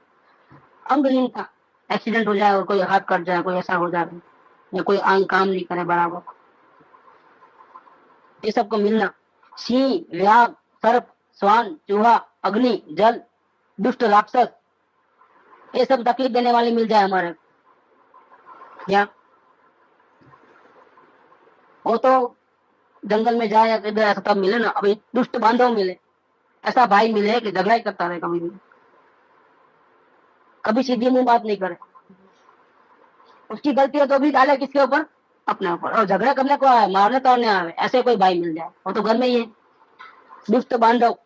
अंगहीनता, एक्सीडेंट हो जाए और कोई हाथ कट जाए, कोई ऐसा हो जाए, या कोई अंग काम नहीं करे बराबर, ये सबको मिलना, सिंह, व्याघ, सर्प, स्वान, चूहा, अग्नि, जल, दुष्ट राक्षस, ये सब तकलीफ देने वाले मिल जाए हमारे, क्या वो तो जंगल में जाए या किधर ऐसा तब मिले ना, अभी दुष्ट बांधव मिले, ऐसा भाई मिले कि झगड़ा ही करता रहे, कभी भी कभी सीधी मुंह बात नहीं करे, उसकी गलती है तो भी डाले किसके ऊपर, अपने ऊपर, और झगड़ा करने को आए, मारने तोड़ने आए, ऐसे कोई भाई मिल जाए, वो तो घर में ही है, दुष्ट बांधव,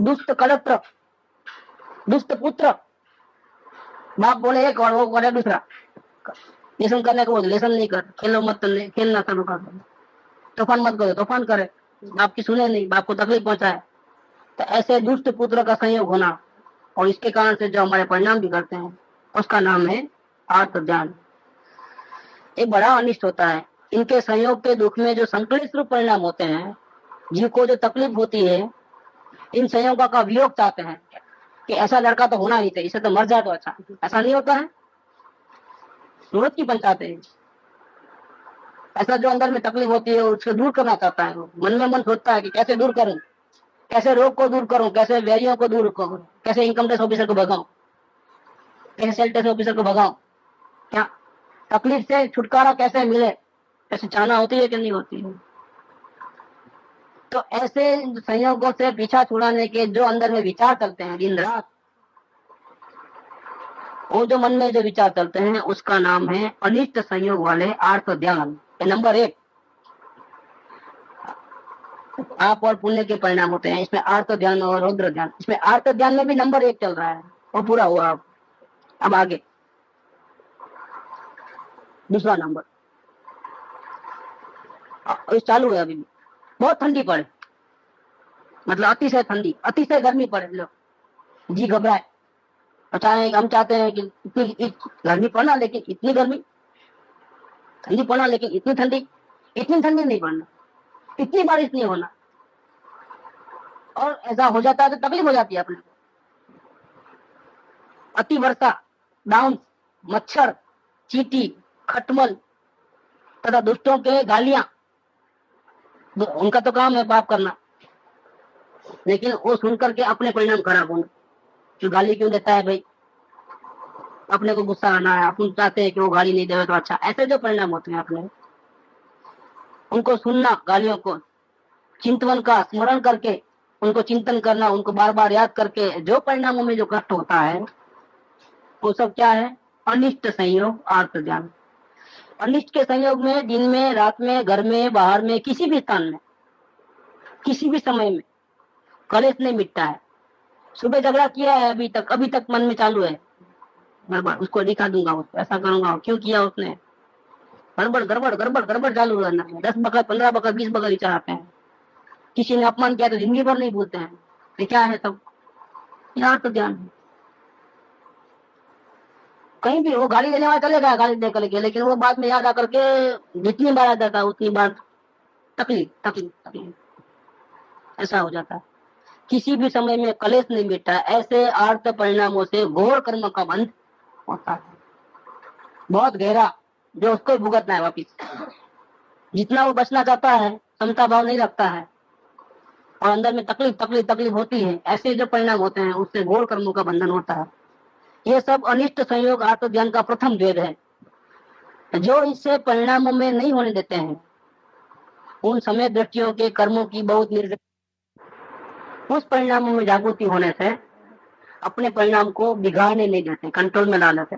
दुष्ट कलत्र, दुष्ट पुत्र, बाप बोले एक और वो करे दूसरा, लेसन करने को लेसन नहीं कर, खेलो मत, खेलना शुरू कर दो, तूफान मत करो, तूफान करे, बाप की सुने नहीं, बाप को तकलीफ पहुंचाए, तो ऐसे दुष्ट पुत्र का संयोग होना, और इसके कारण से जो हमारे परिणाम बिगड़ते हैं, उसका नाम है आर्त ध्यान। ये बड़ा अनिष्ट होता है। इनके संयोग के दुख में जो संकलित रूप परिणाम होते हैं, जीव को जो तकलीफ होती है, इन संयोगों का वियोग चाहते हैं कि ऐसा लड़का तो होना नहीं चाहिए, इसे तो मर जाए तो अच्छा, ऐसा नहीं होता है, सूरत की पंचाते हैं, ऐसा जो अंदर में तकलीफ होती है उसको दूर करना चाहता है, मन में मन सोचता है कि कैसे दूर करूं, कैसे रोग को दूर करूं, कैसे वैरियों को दूर करूं, कैसे इनकम टैक्स ऑफिसर को भगाऊं, कैसे सेल टैक्स ऑफिसर को भगाऊं, क्या तकलीफ से छुटकारा कैसे मिले, ऐसी चाहना होती है कि नहीं होती है। तो ऐसे संयोगों से पीछा छुड़ाने के जो अंदर में विचार चलते हैं दिन रात, वो जो मन में जो विचार चलते हैं उसका नाम है अनिष्ट संयोग वाले आर्त ध्यान। नंबर 1 आप और पुण्य के परिणाम होते हैं, इसमें आर्त ध्यान और रौद्र ध्यान, इसमें आर्त ध्यान में भी नंबर 1 चल रहा है, वो पूरा हुआ। अब आगे दूसरा नंबर चालू है, अभी भी बहुत ठंडी पड़े, मतलब अतिशय ठंडी, अतिशय गर्मी पड़े, लो जी घबराए, चाहे हम चाहते हैं कि इतनी गर्मी पड़ना, लेकिन इतनी गर्मी, ठंडी पड़ना लेकिन इतनी ठंडी, इतनी ठंडी नहीं पड़ना, इतनी बारिश नहीं होना, और ऐसा हो जाता है तो तकलीफ हो जाती है अपने को। अति वर्षा, डाउन, मच्छर, चींटी, खटमल तथा दुष्टों के गालियां, उनका तो काम है पाप करना, लेकिन वो सुनकर के अपने परिणाम खराब होना, जो गाली क्यों देता है भाई, अपने को गुस्सा आना है, अपन चाहते हैं कि वो गाली नहीं देवे तो अच्छा, ऐसे जो परिणाम होते हैं अपने, उनको सुनना, गालियों को, चिंतन का स्मरण करके उनको चिंतन करना, उनको बार बार याद करके जो परिणामों में जो कष्ट होता है वो सब क्या है, अनिष्ट संयोग आर्त ध्यान। अनिष्ट के संयोग में दिन में, रात में, घर में, बाहर में, किसी भी स्थान में, किसी भी समय में कलेश नहीं मिटता है। सुबह झगड़ा किया है, अभी तक मन में चालू है, उसको दिखा दूंगा, उसको ऐसा करूंगा, क्यों किया उसने, गड़बड़ गड़बड़ गड़बड़ गड़बड़ चालू रहना है, 10 बकत 15 बकत 20 बकत विचार आते हैं। किसी ने अपमान किया तो जिंदगी भर नहीं भूलते हैं, ये क्या है सब, यार तो ध्यान है। कहीं भी वो गाली देने वाला चले गया, गाली दे करके, लेकिन वो बाद में याद आकर के जितनी बार याद आता है उतनी बार तकलीफ तकलीफ तकलीफ, ऐसा हो जाता है। किसी भी समय में कलेश नहीं मिटता, ऐसे आर्त परिणामों से घोर कर्म का बंध होता है, बहुत गहरा, जो उसको भुगतना है वापिस। जितना वो बचना चाहता है, क्षमता भाव नहीं रखता है, और अंदर में तकलीफ तकलीफ तकलीफ होती है, ऐसे जो परिणाम होते हैं उससे घोर कर्मों का बंधन होता है। ये सब अनिष्ट संयोग आत्म ज्ञान का प्रथम भेद है। जो इससे परिणामों में नहीं होने देते हैं, उन समय दृष्टियों के कर्मों की बहुत निर्देश, उस परिणामों में जागृति होने से अपने परिणाम को बिगाड़ने नहीं देते, कंट्रोल में ला लेते,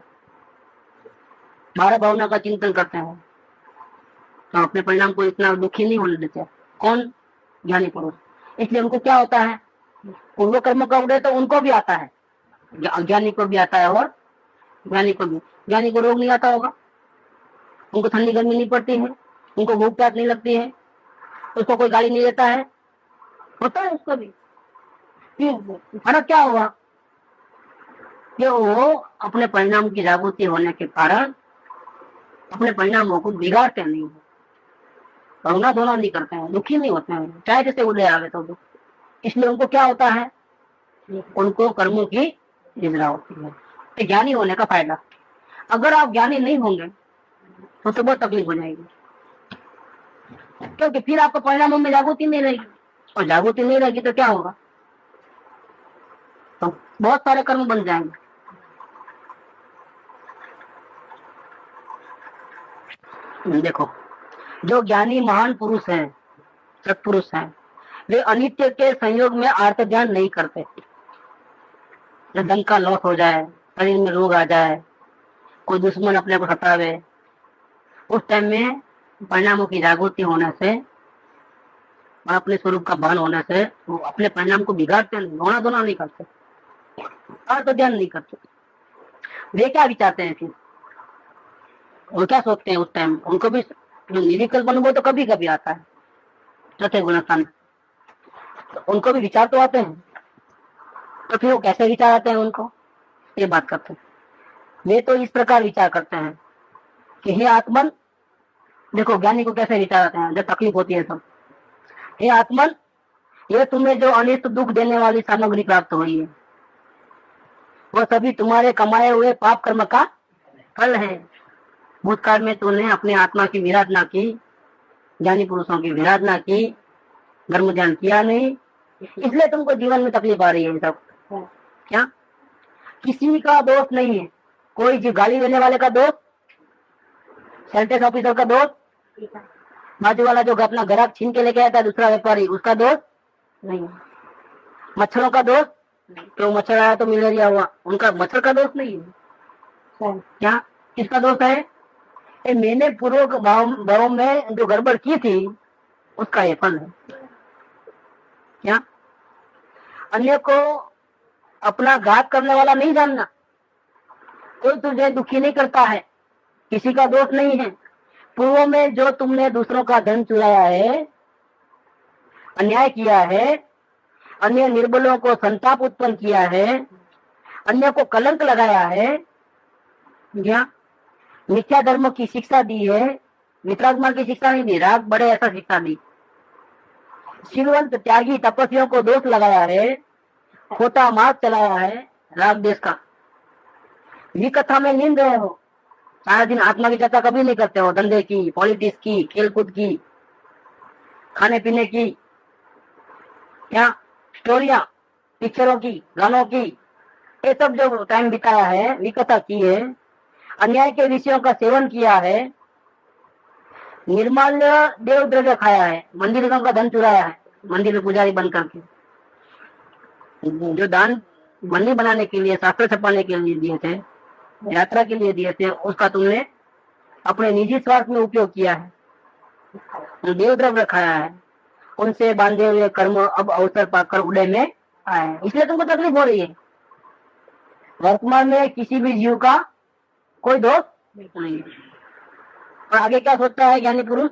भाव भावना का चिंतन करते हैं, तो अपने परिणाम को इतना दुखी नहीं होने देते। कौन? ज्ञानी पुरुष। इसलिए उनको क्या होता है, पूर्व कर्म का उदय तो उनको भी आता है, अज्ञानी को भी आता है, और ज्ञानी को भी। ज्ञानी को रोग नहीं आता होगा, उनको ठंडी गर्मी नहीं पड़ती है, उनको भूख प्यास नहीं लगती है, उसको कोई गाली नहीं देता है, होता है उसका भी। फिर फर्क क्या हुआ कि वो अपने परिणाम की जागृति होने के कारण अपने परिणामों को बिगाड़ते नहीं है, रोना धोना नहीं करते हैं, दुखी नहीं होते हैं, चाहे जैसे उदय आवे तो दुख। इसलिए उनको क्या होता है, उनको कर्मों की निद्रा होती है। तो ज्ञानी होने का फायदा, अगर आप ज्ञानी नहीं होंगे तो बहुत तकलीफ हो जाएगी, क्योंकि फिर आपको परिणामों में जागृति नहीं रहेगी, और जागृति नहीं रहेगी तो क्या होगा, तो बहुत सारे कर्म बन जाएंगे। देखो, जो ज्ञानी महान पुरुष हैं, सत्पुरुष हैं, वे अनित्य के संयोग में आर्त ध्यान नहीं करते। जब धन का लॉस हो जाए, शरीर में रोग आ जाए, कोई दुश्मन अपने को सतावे, उस टाइम में परिणामों की जागृति होने से और अपने स्वरूप का भान होने से वो अपने परिणाम को बिगाड़ते नहीं, रोना धोना नहीं करते, आर्त ध्यान नहीं करते। वे क्या विचारते हैं फिर, वो क्या सोचते हैं उस टाइम, उनको भी जो निरीकल्प अनुभव तो कभी कभी आता है चौथे गुणस्थान, तो उनको भी विचार तो आते हैं, तो फिर वो कैसे विचार आते हैं उनको, ये बात करते हैं। वे तो इस प्रकार विचार करते हैं कि हे आत्मन, देखो ज्ञानी को कैसे विचार आते हैं जब तकलीफ होती है, सब हे आत्मन, ये तुम्हें जो अनिष्ट दुख देने वाली सामग्री प्राप्त हुई है वो सभी तुम्हारे कमाए हुए पाप कर्म का फल है। भूतकाल में तूने अपने आत्मा की विराधना की, ज्ञानी पुरुषों की विराधना की, धर्म ध्यान किया नहीं, इसलिए तुमको जीवन में तकलीफ आ रही है। सब क्या, किसी का दोष नहीं है, कोई जो गाली देने वाले का दोष, सेल्टेस ऑफिसर का दोष, बाजू वाला जो अपना ग्राहक छीन के लेके आता है दूसरा व्यापारी, उसका दोष नहीं, मच्छरों का दोष, तो मच्छर आया तो मलेरिया हुआ, उनका मच्छर का दोष नहीं है। क्या, किसका दोष है, मैंने पूर्व भाव में जो गड़बड़ की थी उसका ये फल है। क्या, अन्य को अपना घात करने वाला नहीं जानना, कोई तुझे दुखी नहीं करता है, किसी का दोष नहीं है। पूर्व में जो तुमने दूसरों का धन चुराया है, अन्याय किया है, अन्य निर्बलों को संताप उत्पन्न किया है, अन्य को कलंक लगाया है, क्या, मिथ्या धर्म की शिक्षा दी है, वितरागमा की शिक्षा नहीं दी, राग बड़े ऐसा शिक्षा दी, शिववंत त्यागी तपस्वियों को दोष लगाया है, खोटा मार्ग चलाया है राग देश का, विकथा में नींद रहे हो, सारा दिन आत्मा की चर्चा कभी नहीं करते हो, धंधे की, पॉलिटिक्स की, खेलकूद की, खाने पीने की, क्या, स्टोरियां, पिक्चरों की, गानों की, ये सब जो टाइम बिताया है, विकथा की है, अन्याय के विषयों का सेवन किया है, निर्माल्य देव द्रव्य खाया है, मंदिरों का धन चुराया है, मंदिर में पुजारी बन करके, जो दान मंदिर बनाने के लिए, शास्त्र छपाने के लिए दिए थे, यात्रा के लिए दिए थे, उसका तुमने अपने निजी स्वार्थ में उपयोग किया है, देव द्रव्य खाया है, उनसे बांधे हुए कर्म अब अवसर पाकर उदय में आए, इसलिए तुमको तकलीफ हो रही है। वर्तमान में किसी भी जीव का कोई दोष नहीं है। और आगे क्या सोचता है ज्ञानी पुरुष,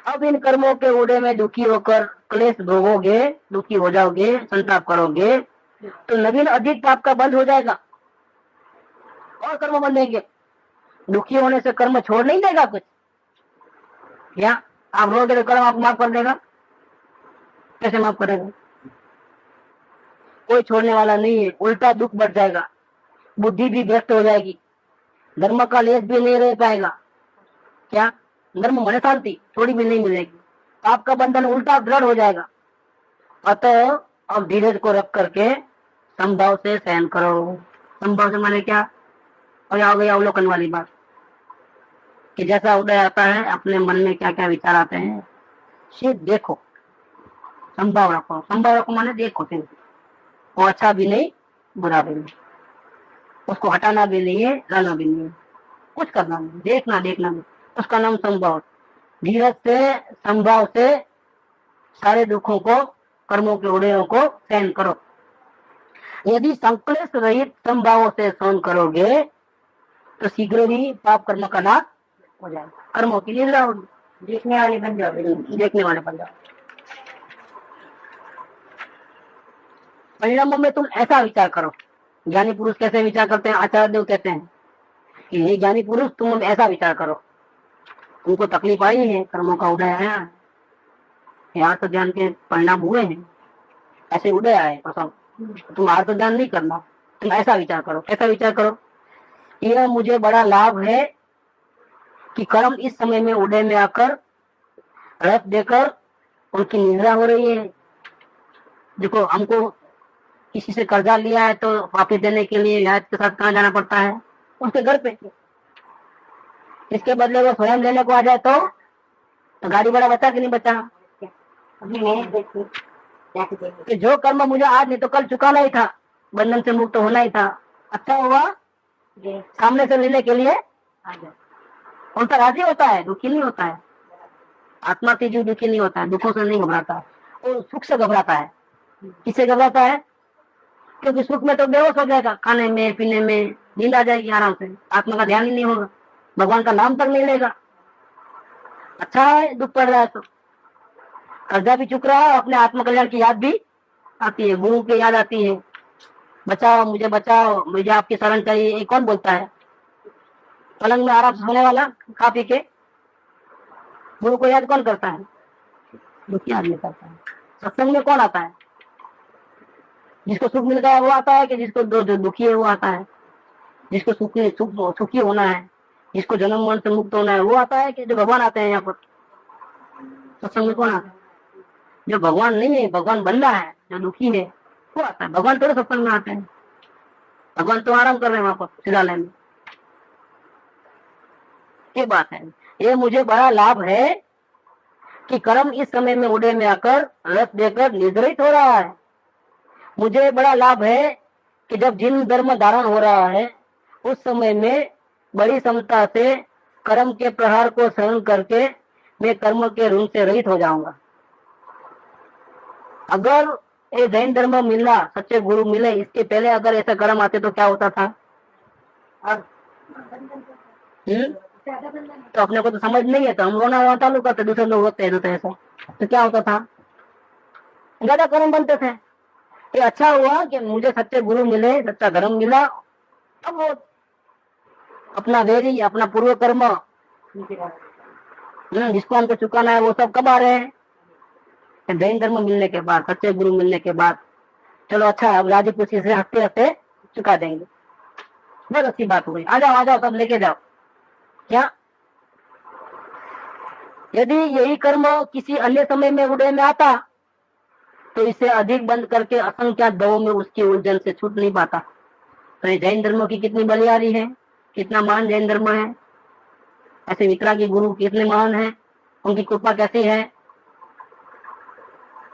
अब इन कर्मों के उदय में दुखी होकर क्लेश भोगोगे, दुखी हो जाओगे, संताप करोगे, तो नवीन अधिक पाप का बंध हो जाएगा और कर्म बंधेंगे। दुखी होने से कर्म छोड़ नहीं देगा कुछ, क्या आप रोगे तो कर्म आपको माफ कर देगा, कैसे माफ करेगा, कोई छोड़ने वाला नहीं है, उल्टा दुख बढ़ जाएगा, बुद्धि भी भ्रष्ट हो जाएगी, धर्म का लेस भी नहीं रह पाएगा, क्या, धर्म मन शांति थोड़ी भी नहीं मिलेगी, आपका बंधन उल्टा दृढ़ हो जाएगा। अतः अब धीरज को रख करके संभाव से सहन करो। संभाव से माने क्या, और आ गई अवलोकन वाली बात कि जैसा उदय आता है अपने मन में क्या क्या विचार आते हैं, सिर्फ देखो, संभाव रखो। संभाव रखो माने देखो, सिर्फ वो अच्छा भी नहीं बुरा भी नहीं, उसको हटाना भी नहीं है, लाना भी नहीं है, कुछ करना नहीं, देखना देखना नहीं, उसका नाम संभाव। धीरज से, संभाव से सारे दुखों को, कर्मों के उदयों को सहन करो। यदि संक्लेश रहित संभावों से सहन करोगे तो शीघ्र ही पाप कर्म का नाश हो जाएगा, कर्मों की निद्रा होगी, देखने वाले बन जाओगे, देखने वाले बन जाओ। परिणामों में तुम ऐसा विचार करो। ज्ञानी पुरुष कैसे विचार करते हैं? आचार्य देव कहते हैं कि ये ज्ञानी पुरुष तुम ऐसा विचार करो, तुमको तकलीफ आई है, कर्मों का उदय आया है, आर्थ ज्ञान के परिणाम हुए हैं, ऐसे उदय आए प्रसंग, तुम आर्थ ज्ञान नहीं करना, तुम ऐसा विचार करो। कैसा विचार करो? यह मुझे बड़ा लाभ है कि कर्म इस समय में उदय में आकर रस देकर उनकी निद्रा हो रही है। देखो, हमको किसी से कर्जा लिया है तो वापिस देने के लिए ब्याज के साथ कहाँ जाना पड़ता है? उसके घर पे। इसके बदले वो स्वयं लेने को आ जाए तो गाड़ी बड़ा बचा कि नहीं बचा? कि जो कर्म मुझे आज नहीं तो कल चुकाना ही था, बंधन से मुक्त होना ही था, अच्छा हुआ सामने से लेने के लिए आ जाए। उनका राजी होता है, दुखी नहीं होता है। आत्मा से जो दुखी नहीं होता है, दुखों से नहीं घबराता है, वो सुख से घबराता है। किससे घबराता है? क्योंकि सुख में तो बेहोश हो जाएगा, खाने में पीने में नींद आ जाएगी आराम से, आत्मा का ध्यान ही नहीं होगा, भगवान का नाम तक नहीं लेगा। अच्छा है दुख पड़ रहा है तो कर्जा भी चुक रहा है, अपने आत्मकल्याण की याद भी आती है, गुरु की याद आती है, बचाओ मुझे आपकी शरण चाहिए। ये कौन बोलता है? पलंग में आराम से सोने वाला, खा पी के। गुरु को याद कौन करता है? दुखी आदमी करता है। सत्संग में कौन आता है? जिसको सुख मिल गया वो आता है कि जिसको जो दुखी है वो आता है? जिसको सुखी होना है, जिसको जन्म मरण से मुक्त होना है वो आता है कि जो भगवान आते हैं यहाँ पर? सत्संग में कौन आता है? जो भगवान नहीं है, भगवान बनना है, जो दुखी है वो आता है। भगवान थोड़े सत्संग में आते हैं, भगवान तो आराम कर रहे हैं वहां पर शिलालय में। ये बात है। ये मुझे बड़ा लाभ है कि कर्म इस समय में उदय में आकर रस देकर निर्धारित हो रहा है। मुझे बड़ा लाभ है कि जब जिन धर्म धारण हो रहा है उस समय में बड़ी क्षमता से कर्म के प्रहार को सहन करके मैं कर्म के ऋण से रहित हो जाऊंगा। अगर ये जैन धर्म मिलना, सच्चे गुरु मिले, इसके पहले अगर ऐसा कर्म आते तो क्या होता था? तो अपने को तो समझ नहीं है, तो हम रोना चालू करते, दूसरे लोग रोते हैं तो ऐसा, तो क्या होता था? ज्यादा कर्म बनते थे। ये अच्छा हुआ कि मुझे सच्चे गुरु मिले, सच्चा धर्म मिला। अब वो अपना वेरी, अपना पूर्व कर्म जिसको हमको चुकाना है वो सब कब आ रहे हैं? जैन धर्म मिलने के बाद, सच्चे गुरु मिलने के बाद। चलो अच्छा, अब राजी खुशी से हंसते हंसते चुका देंगे। बहुत अच्छी बात हो गई। आ जाओ सब लेके जाओ। क्या यदि यही कर्म किसी अन्य समय में उदय में आता तो इसे अधिक बंद करके असंख्यात भवों में उसकी उलझन से छूट नहीं पाता। तो ये जैन धर्म की कितनी बलियारी है, कितना महान जैन धर्म है। ऐसे वितरागी गुरु कितने महान है, उनकी कृपा कैसी है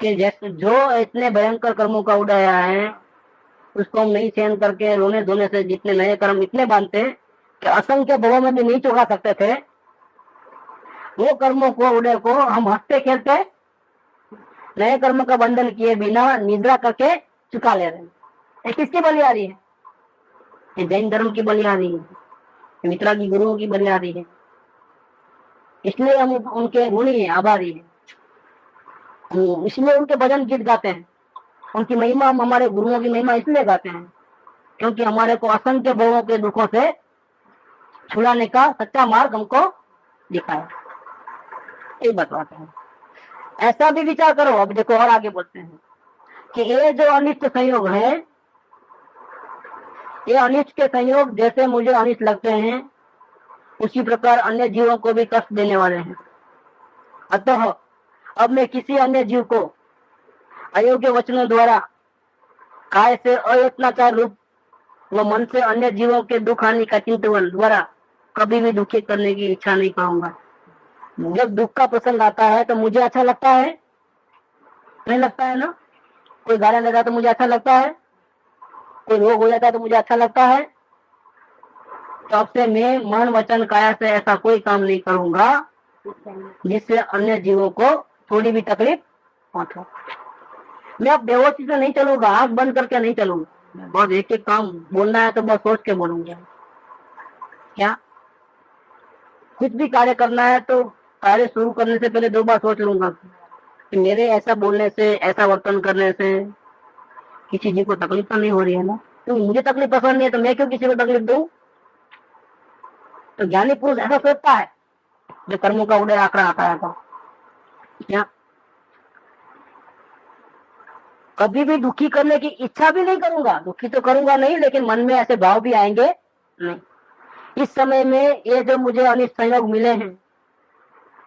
कि जैसे जो इतने भयंकर कर्मों का उदय है उसको हम नहीं सहन करके रोने धोने से जितने नए कर्म इतने बांधते कि असंख्य भवों में भी नहीं चुका सकते थे, वो कर्मों को, उदय को हम हंसते खेलते नए कर्म का बंधन किए बिना निद्रा करके चुका ले रहे हैं। ये किसकी बलियारी है? ये जैन धर्म की बलियारी है, वितरागी गुरुओं की बलियारी है। इसलिए हम उनके ऋणी हैं, आभारी हैं। इसलिए उनके भजन गीत गाते हैं, उनकी महिमा, हम हमारे गुरुओं की महिमा इसलिए गाते हैं क्योंकि हमारे को असंख्य भवों के दुखों से छुड़ाने का सच्चा मार्ग हमको दिखाया। ये बतलाते हैं। ऐसा भी विचार करो। अब देखो और आगे बोलते हैं कि ये जो अनिष्ट संयोग है, ये अनिष्ट के संयोग जैसे मुझे अनिष्ट लगते हैं उसी प्रकार अन्य जीवों को भी कष्ट देने वाले हैं। अतः अब मैं किसी अन्य जीव को अयोग्य वचनों द्वारा, काय से अयत्नाचार रूप व मन से अन्य जीवों के दुख हानि का चिंतन द्वारा कभी भी दुखी करने की इच्छा नहीं करूंगा। जब दुख का प्रसंग आता है तो मुझे अच्छा लगता है? नहीं लगता है ना? कोई गाली लगा तो मुझे अच्छा लगता है, कोई रोग हो जाता है तो मुझे अच्छा लगता है। तो अब से मैं मन वचन काया से ऐसा कोई काम नहीं करूंगा जिससे अन्य जीवों को थोड़ी भी तकलीफ पहुंचे। मैं अब बेहोशी से नहीं चलूंगा, आंख बंद करके नहीं चलूंगा। बहुत एक एक काम बोलना है तो बहुत सोच के बोलूंगा। क्या कुछ भी कार्य करना है तो कार्य शुरू करने से पहले 2 बार सोच लूंगा कि मेरे ऐसा बोलने से, ऐसा वर्तन करने से किसी जी को तकलीफ तो नहीं हो रही है ना, क्योंकि मुझे तकलीफ पसंद नहीं है तो मैं क्यों किसी को तकलीफ दूं। तो ज्ञानी पुरुष ऐसा सोचता है जो कर्मों का उदय आंकड़ा आता है तो क्या कभी भी दुखी करने की इच्छा भी नहीं करूंगा, दुखी तो करूंगा नहीं, लेकिन मन में ऐसे भाव भी आएंगे नहीं। इस समय में ये जो मुझे अनिष्ट संयोग मिले हैं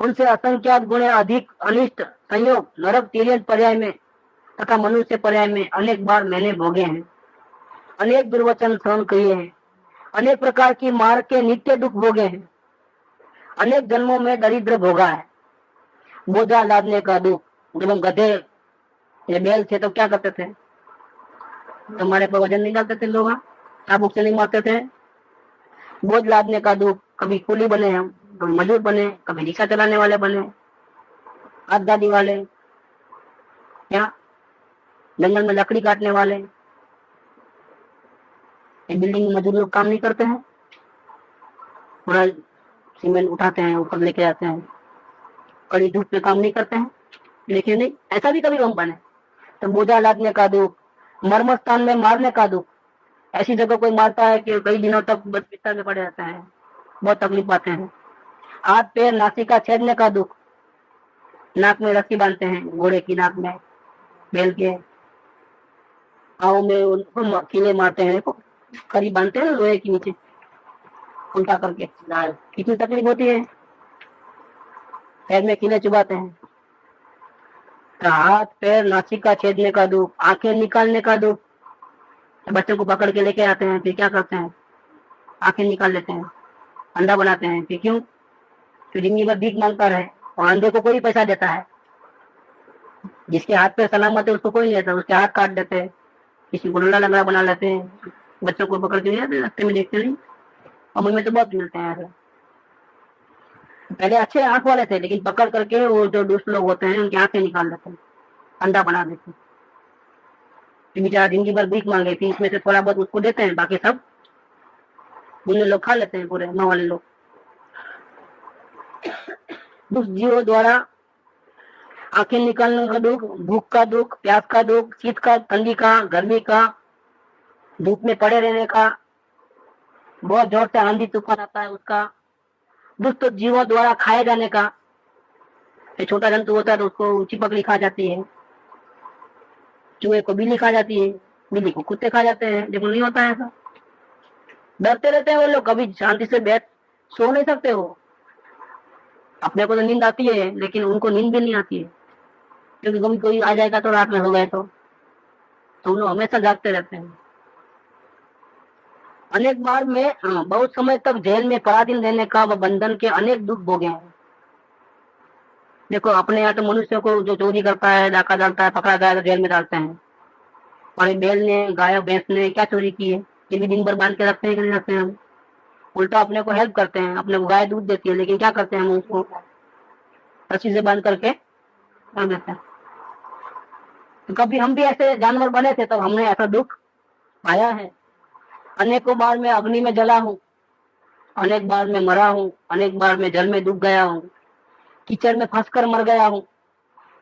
उनसे असंख्यात गुणे अधिक अनिष्ट संयोग नरक तिर्यक पर्याय में तथा मनुष्य पर्याय में अनेक बार मैंने भोगे हैं, अनेक दुर्वचन सहन किए हैं, अनेक प्रकार की मार के नित्य दुख भोगे हैं, अनेक जन्मों में दरिद्र भोगा है, बोझा लादने का दुख। जब हम गधे या बैल थे तो क्या करते थे, तुम्हारे पर वजन नहीं डालते थे लोग, चाबुक से नहीं मारते थे। बोझ लादने का दुख, कभी कूली बने हम, कभी मजदूर बने, कभी रिक्शा चलाने वाले बने, हाथ दादी वाले, क्या जंगल में लकड़ी काटने वाले। बिल्डिंग में मजदूर लोग काम नहीं करते हैं, पूरा सीमेंट उठाते हैं ऊपर लेके जाते हैं, कड़ी धूप में काम नहीं करते हैं, लेकिन नहीं ऐसा भी कभी हम बने। तो बोझा लादने का दुख, मर्म स्थान में मारने का दुख, ऐसी जगह कोई मारता है कि कई दिनों तक बिस्तर में पड़े रहते हैं, बहुत तकलीफ पाते हैं। हाथ पैर नासिका छेदने का दुख, नाक में रस्सी बांधते हैं, घोड़े की नाक में, बैल के पाँव में उनको कीले मारते हैं, देखो खरी बांधते हैं लोहे के नीचे उल्टा करके, कितनी तकलीफ होती है, पैर में कीले चुभाते हैं। तो हाथ पैर नासिका छेदने का दुख, आंखें निकालने का दुख। तो बच्चों को पकड़ के लेके आते हैं, फिर क्या करते हैं, आंखें निकाल लेते हैं, अंधा बनाते हैं। फिर क्यों, तो जिंदगी भर भीख मांगता रहे, और अंधे को कोई पैसा देता है, जिसके हाथ पे सलामत है उसको कोई नहीं देता, उसके हाथ काट देते हैं, किसी को लंगड़ा लंगड़ा बना लेते हैं। बच्चों को पकड़ के रास्ते में देखते नहीं, और मुझे तो बहुत मिलते हैं ऐसे। पहले अच्छे आंख वाले थे, लेकिन पकड़ करके वो जो दुष्ट लोग होते हैं उनकी आंखें निकाल देते हैं, अंधा बना देते हैं। बेचारा जिंदगी भर भीख मांगे, फिर इसमें से थोड़ा बहुत उसको देते हैं, बाकी सब बुरे लोग खा लेते हैं, पूरे माँ वाले लोग। दुष्ट जीवों द्वारा आंखें निकालने का दुख, भूख का दुख, प्यास का दुख, शीत का, ठंडी का, गर्मी का, धूप में पड़े रहने का, बहुत जोर से आंधी तूफान आता है उसका, दुष्ट जीवों द्वारा खाए जाने का। छोटा जंतु होता है तो उसको चिपकली खा जाती है, चूहे को बिल्ली खा जाती है, बिल्ली को कुत्ते खा जाते हैं। देखो नहीं होता है ऐसा, डरते रहते हैं वो लोग, कभी शांति से बैठ सो नहीं सकते हो। अपने को तो नींद आती है, लेकिन उनको नींद भी नहीं आती है, क्योंकि कभी कोई आ जाएगा तो रात में हो गए तो उन लोग हमेशा जागते रहते हैं। अनेक बार में बहुत समय तक जेल में पराधीन रहने का व बंधन के अनेक दुख भोगे हैं। देखो अपने यहाँ तो मनुष्य को जो चोरी करता है, डाका डालता है, पकड़ा गया तो जेल में डालते हैं, और बैल ने, गाय भैंस ने क्या चोरी की है, ये भी दिन भर बांध के रखते हैं कि नहीं रखते हैं हम। उल्टा अपने को हेल्प करते हैं, अपने को गाय दूध देती है, लेकिन क्या करते हैं हम उसको रस्सी से बांध करके रख देते हैं। तो कभी हम भी ऐसे जानवर बने थे, तब हमने ऐसा दुख पाया है। अनेकों बार मैं अग्नि में जला हूँ, अनेक बार मैं मरा हूँ, अनेक बार मैं जल में डूब गया हूँ, कीचड़ में फंसकर मर गया हूँ।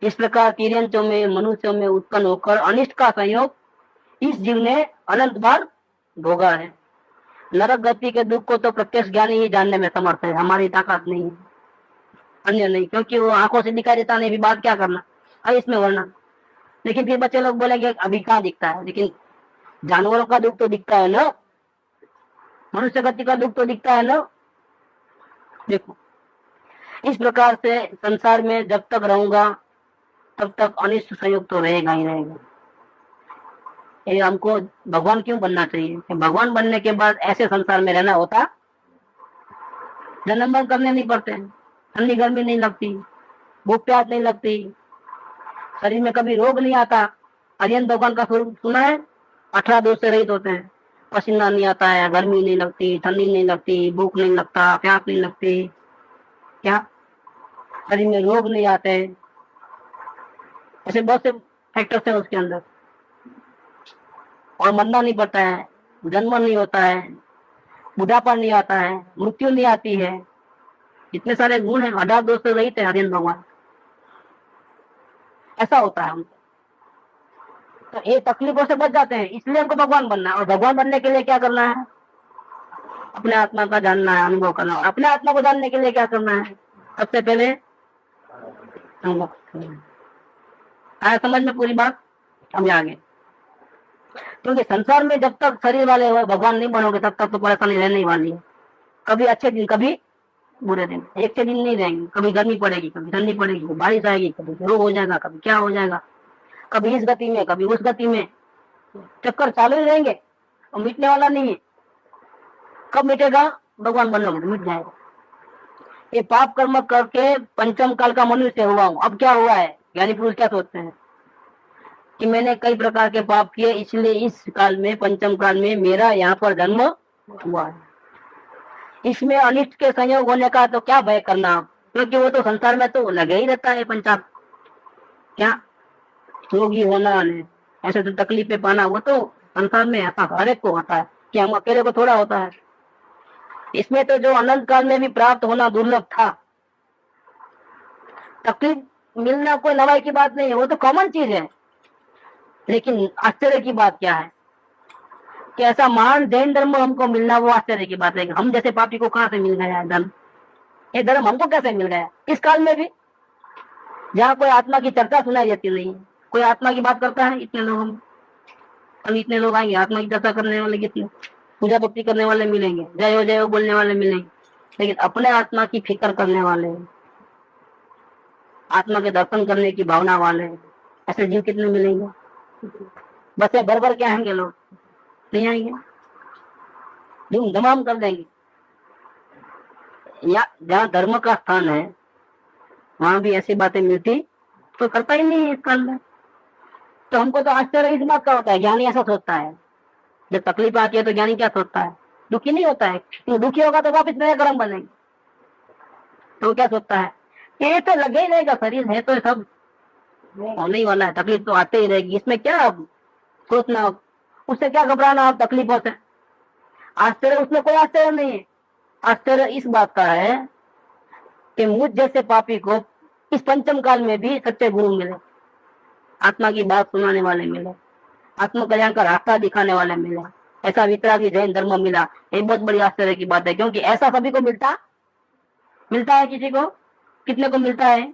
इस प्रकार तिर्यंचों में, मनुष्यों में उत्पन्न होकर अनिष्ट का संयोग इस जीव ने अनंत बार भोगा है। नरक गति के दुख को तो प्रत्यक्ष ज्ञानी ही जानने में समर्थ है, हमारी ताकत नहीं है, अन्य नहीं, क्योंकि वो आंखों से दिखाई देता नहीं, भी बात क्या करना है इसमें वर्णन। लेकिन फिर बच्चे लोग बोलेंगे अभी कहाँ दिखता है, लेकिन जानवरों का दुख तो दिखता है ना, मनुष्य गति का दुख तो दिखता है ना। देखो इस प्रकार से संसार में जब तक रहूंगा तब तक अनिष्ट संयोग तो रहेगा ही रहेगा। ये हमको भगवान क्यों बनना चाहिए, भगवान बनने के बाद ऐसे संसार में रहना होता, जन्म मरण करने नहीं पड़ते, ठंडी गर्मी नहीं लगती, भूख प्यास नहीं लगती, शरीर में कभी रोग नहीं आता। अरियन भगवान का स्वरूप सुना है, 18 दोष से रहित होते हैं, पसीना नहीं आता है, गर्मी नहीं लगती, ठंडी नहीं लगती, भूख नहीं लगता, प्यास नहीं लगती, क्या शरीर में रोग नहीं आते। ऐसे बहुत से फैक्टर्स हैं उसके अंदर, और मरना नहीं पड़ता है, जन्म नहीं होता है, बुढ़ापा नहीं आता है, मृत्यु नहीं आती है। इतने सारे गुण हैं, 18 दोष से रहित है हरियन भगवान, ऐसा होता है हमको। तो ये तकलीफों से बच जाते हैं, इसलिए हमको भगवान बनना है। और भगवान बनने के लिए क्या करना है? अपने आत्मा का जानना है, अनुभव करना है। अपने आत्मा को जानने के लिए क्या करना है? सबसे पहले अनुभव करना है। आया समझ में पूरी बात? अब आगे, क्योंकि संसार में जब तक शरीर वाले हो भगवान नहीं बनोगे तब तक तो परेशानी रहने ही वाली है। कभी अच्छे दिन, कभी बुरे दिन, एक से दिन नहीं रहेंगे। कभी गर्मी पड़ेगी, कभी ठंडी पड़ेगी, कभी बारिश आएगी, कभी रोग हो जाएगा, कभी क्या हो जाएगा, कभी इस गति में, कभी उस गति में, चक्कर चालू ही रहेंगे और मिटने वाला नहीं है। कब मिटेगा? भगवान बनोगे तो मिट जाएगा। ये पाप कर्म करके पंचम काल का मनुष्य हुआ हूँ। अब क्या हुआ है? ज्ञानी पुरुष क्या सोचते हैं कि मैंने कई प्रकार के पाप किए, इसलिए इस काल में, पंचम काल में मेरा यहाँ पर जन्म हुआ है। इसमें अनिष्ट के संयोग होने का तो क्या भय करना, क्योंकि वो तो संसार में तो लगे ही रहता है पंचाप। क्या रोगी होना, ऐसे तो तकलीफें पाना, वो तो संसार में ऐसा हर एक को होता है, कि हम अकेले को थोड़ा होता है। इसमें तो जो अनंत काल में भी प्राप्त होना दुर्लभ था, तकलीफ मिलना कोई नवाई की बात नहीं है, वो तो कॉमन चीज है। लेकिन आश्चर्य की बात क्या है कि ऐसा महान जैन धर्म हमको मिलना, वो आश्चर्य की बात है। हम जैसे पापी को कहां से मिल गया है धर्म? ये धर्म हमको कैसे मिल गया इस काल में भी, जहाँ कोई आत्मा की चर्चा सुनाई देती नहीं? कोई आत्मा की बात करता है? इतने लोग, हम अभी इतने लोग आएंगे, आत्मा की चर्चा करने वाले कितने, पूजा भक्ति करने वाले मिलेंगे, जय हो बोलने वाले मिलेंगे, लेकिन अपने आत्मा की फिक्र करने वाले, आत्मा के दर्शन करने की भावना वाले, ऐसे जीव कितने मिलेंगे? बस भर भर के आएंगे लोग, नहीं आएंगे, धूम धमाम कर देंगे। या जहाँ धर्म का स्थान है वहां भी ऐसी बातें मिलती तो करता ही नहीं है इस काल में। तो हमको तो आश्चर्य इस बात का होता है, ज्ञानी ऐसा सोचता है। जब तकलीफ आती है तो ज्ञानी क्या सोचता है? दुखी नहीं होता है, क्योंकि दुखी होगा तो वापिस नया कर्म बनेंगे। तो क्या सोचता है? ये तो लगे ही रहेगा, शरीर है तो सब होने ही वाला है, तकलीफ तो आते ही रहेगी, इसमें क्या सोचना, उससे क्या घबराना आप तकलीफों से? आश्चर्य उसमें कोई आश्चर्य नहीं है। आश्चर्य इस बात का है कि मुझ जैसे पापी को इस पंचम काल में भी सच्चे गुरु मिले, आत्मा की बात सुनाने वाले मिले, आत्म कल्याण का रास्ता दिखाने वाले मिले, ऐसा वितरागी जैन धर्म मिला। ये बहुत बड़ी आश्चर्य की बात है, क्योंकि ऐसा सभी को मिलता है किसी को? कितने को मिलता है?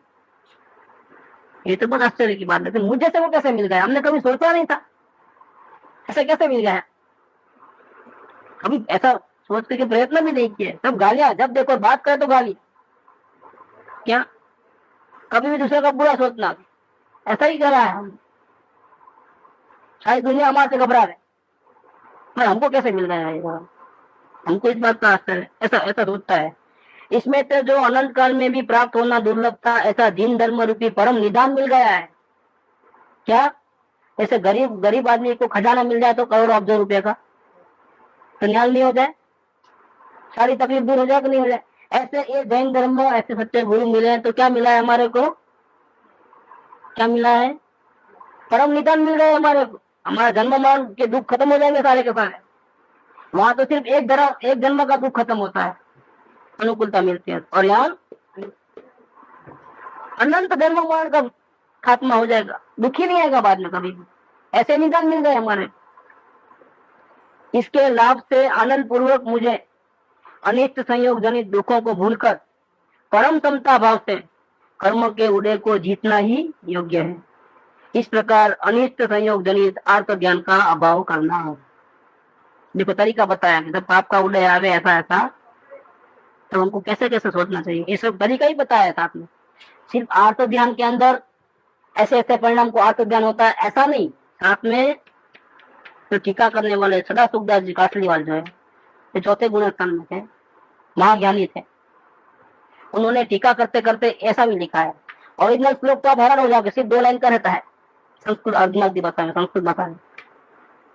ये तो बहुत आश्चर्य की बात है। तो मुझ जैसे वो कैसे मिल गया? हमने कभी सोचा नहीं था, ऐसा कैसे मिल गया? कभी ऐसा सोचने के प्रयत्न भी नहीं किए। सब गालियां, जब देखो बात करे तो गाली। क्या कभी भी दूसरे का बुरा सोचना, ऐसा ही कर रहा है हम। शायद दुनिया हमारे से घबरा रहे, पर हमको कैसे मिल गया है? हमको इस बात का आश्चर्य, ऐसा सोचता है। इसमें तो जो अनंत काल में भी प्राप्त होना दुर्लभ था, ऐसा दीन धर्म रूपी परम निदान मिल गया है। क्या ऐसे गरीब आदमी को खजाना मिल जाए तो करोड़ अब्जों रुपए का, तो न्याय नहीं हो जाए? सारी तकलीफ दूर हो जाए कि नहीं हो जाए? ऐसे ये जैन धर्म, ऐसे सच्चे गुरु मिले तो क्या मिला है हमारे को? क्या मिला है? परम निदान मिल गए हमारे को। हमारा जन्म मरण के दुख खत्म हो जाएंगे सारे के सारे। वहां तो सिर्फ एक जन्म का दुख खत्म होता है, अनुकूलता मिलती है, और यहाँ अनंत जन्म मरण का खात्मा हो जाएगा, दुखी नहीं आएगा बाद में कभी भी। ऐसे निदान मिल गए हमारे। इसके लाभ से आनंद पूर्वक मुझे अनिष्ट संयोग जनित दुखों को भूलकर परम समता भाव से कर्म के उदय को जीतना ही योग्य है। इस प्रकार अनिष्ट संयोग जनित आर्त ज्ञान का अभाव करना हो। देखो तरीका बताया कि जब पाप का उदय आवे ऐसा ऐसा, तो हमको कैसे कैसे सोचना चाहिए, ये सब तरीका ही बताया था आपने। सिर्फ आर्त ध्यान के अंदर ऐसे ऐसे परिणाम को आर्त ध्यान होता है ऐसा नहीं, साथ में जो टीका करने वाले सदा सुखदास जी कासलीवाल जो है, ये चौथे गुण स्थान में थे, महाज्ञानी थे। उन्होंने टीका करते करते ऐसा भी लिखा है, ओरिजिनल श्लोक तो आप हैरान हो जाओगे, सिर्फ 2 लाइन का रहता है संस्कृत अर्धनाथ भाषा में, संस्कृत भाषा में।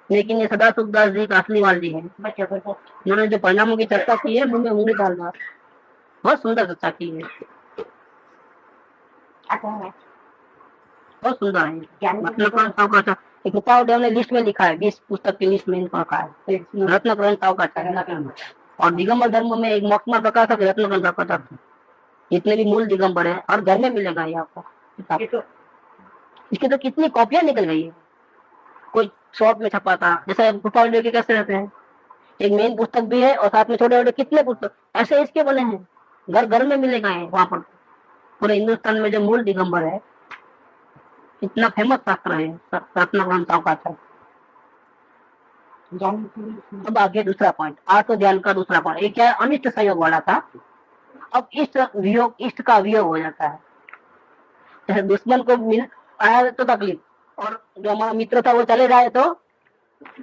लेकिन ये सदा सुखदास जी कासलीवाल जी है, उन्होंने जो परिणामों की चर्चा की है, मुंह में उंगली डालना, बहुत सुंदर चर्चा की है, बहुत सुंदर है। मतलब एक हमने लिस्ट में लिखा है, 20 पुस्तक की लिस्ट में इनको रखा है, रत्नकरण सावकाचार्य। और दिगंबर धर्म में एक मोक्षमा प्रकाशक रत्नकरण सावकाचार्य। जितने भी मूल दिगंबर है और घर में मिलेगा ये आपको। इसकी तो कितनी कॉपियां निकल गई है, शॉर्ट में छपा था, जैसे गोपाल जी के कैसे रहते हैं, एक मेन पुस्तक भी है और साथ में छोटे छोटे कितने पुस्तक ऐसे इसके बने हैं, घर घर में मिलेगा है वहां पर। पूरे हिंदुस्तान में जो मूल दिगंबर है, इतना फेमस शास्त्र है रत्न ग्रंथों का था। अब आगे दूसरा पॉइंट, आत्म ध्यान का दूसरा पॉइंट, ये क्या है, अनिष्ट संयोग वाला था। अब इष्ट वियोग, इष्ट का वियोग हो जाता है। जैसे दुश्मन को मिल आया तो तकलीफ, और जो हमारा मित्र था वो चले जाए तो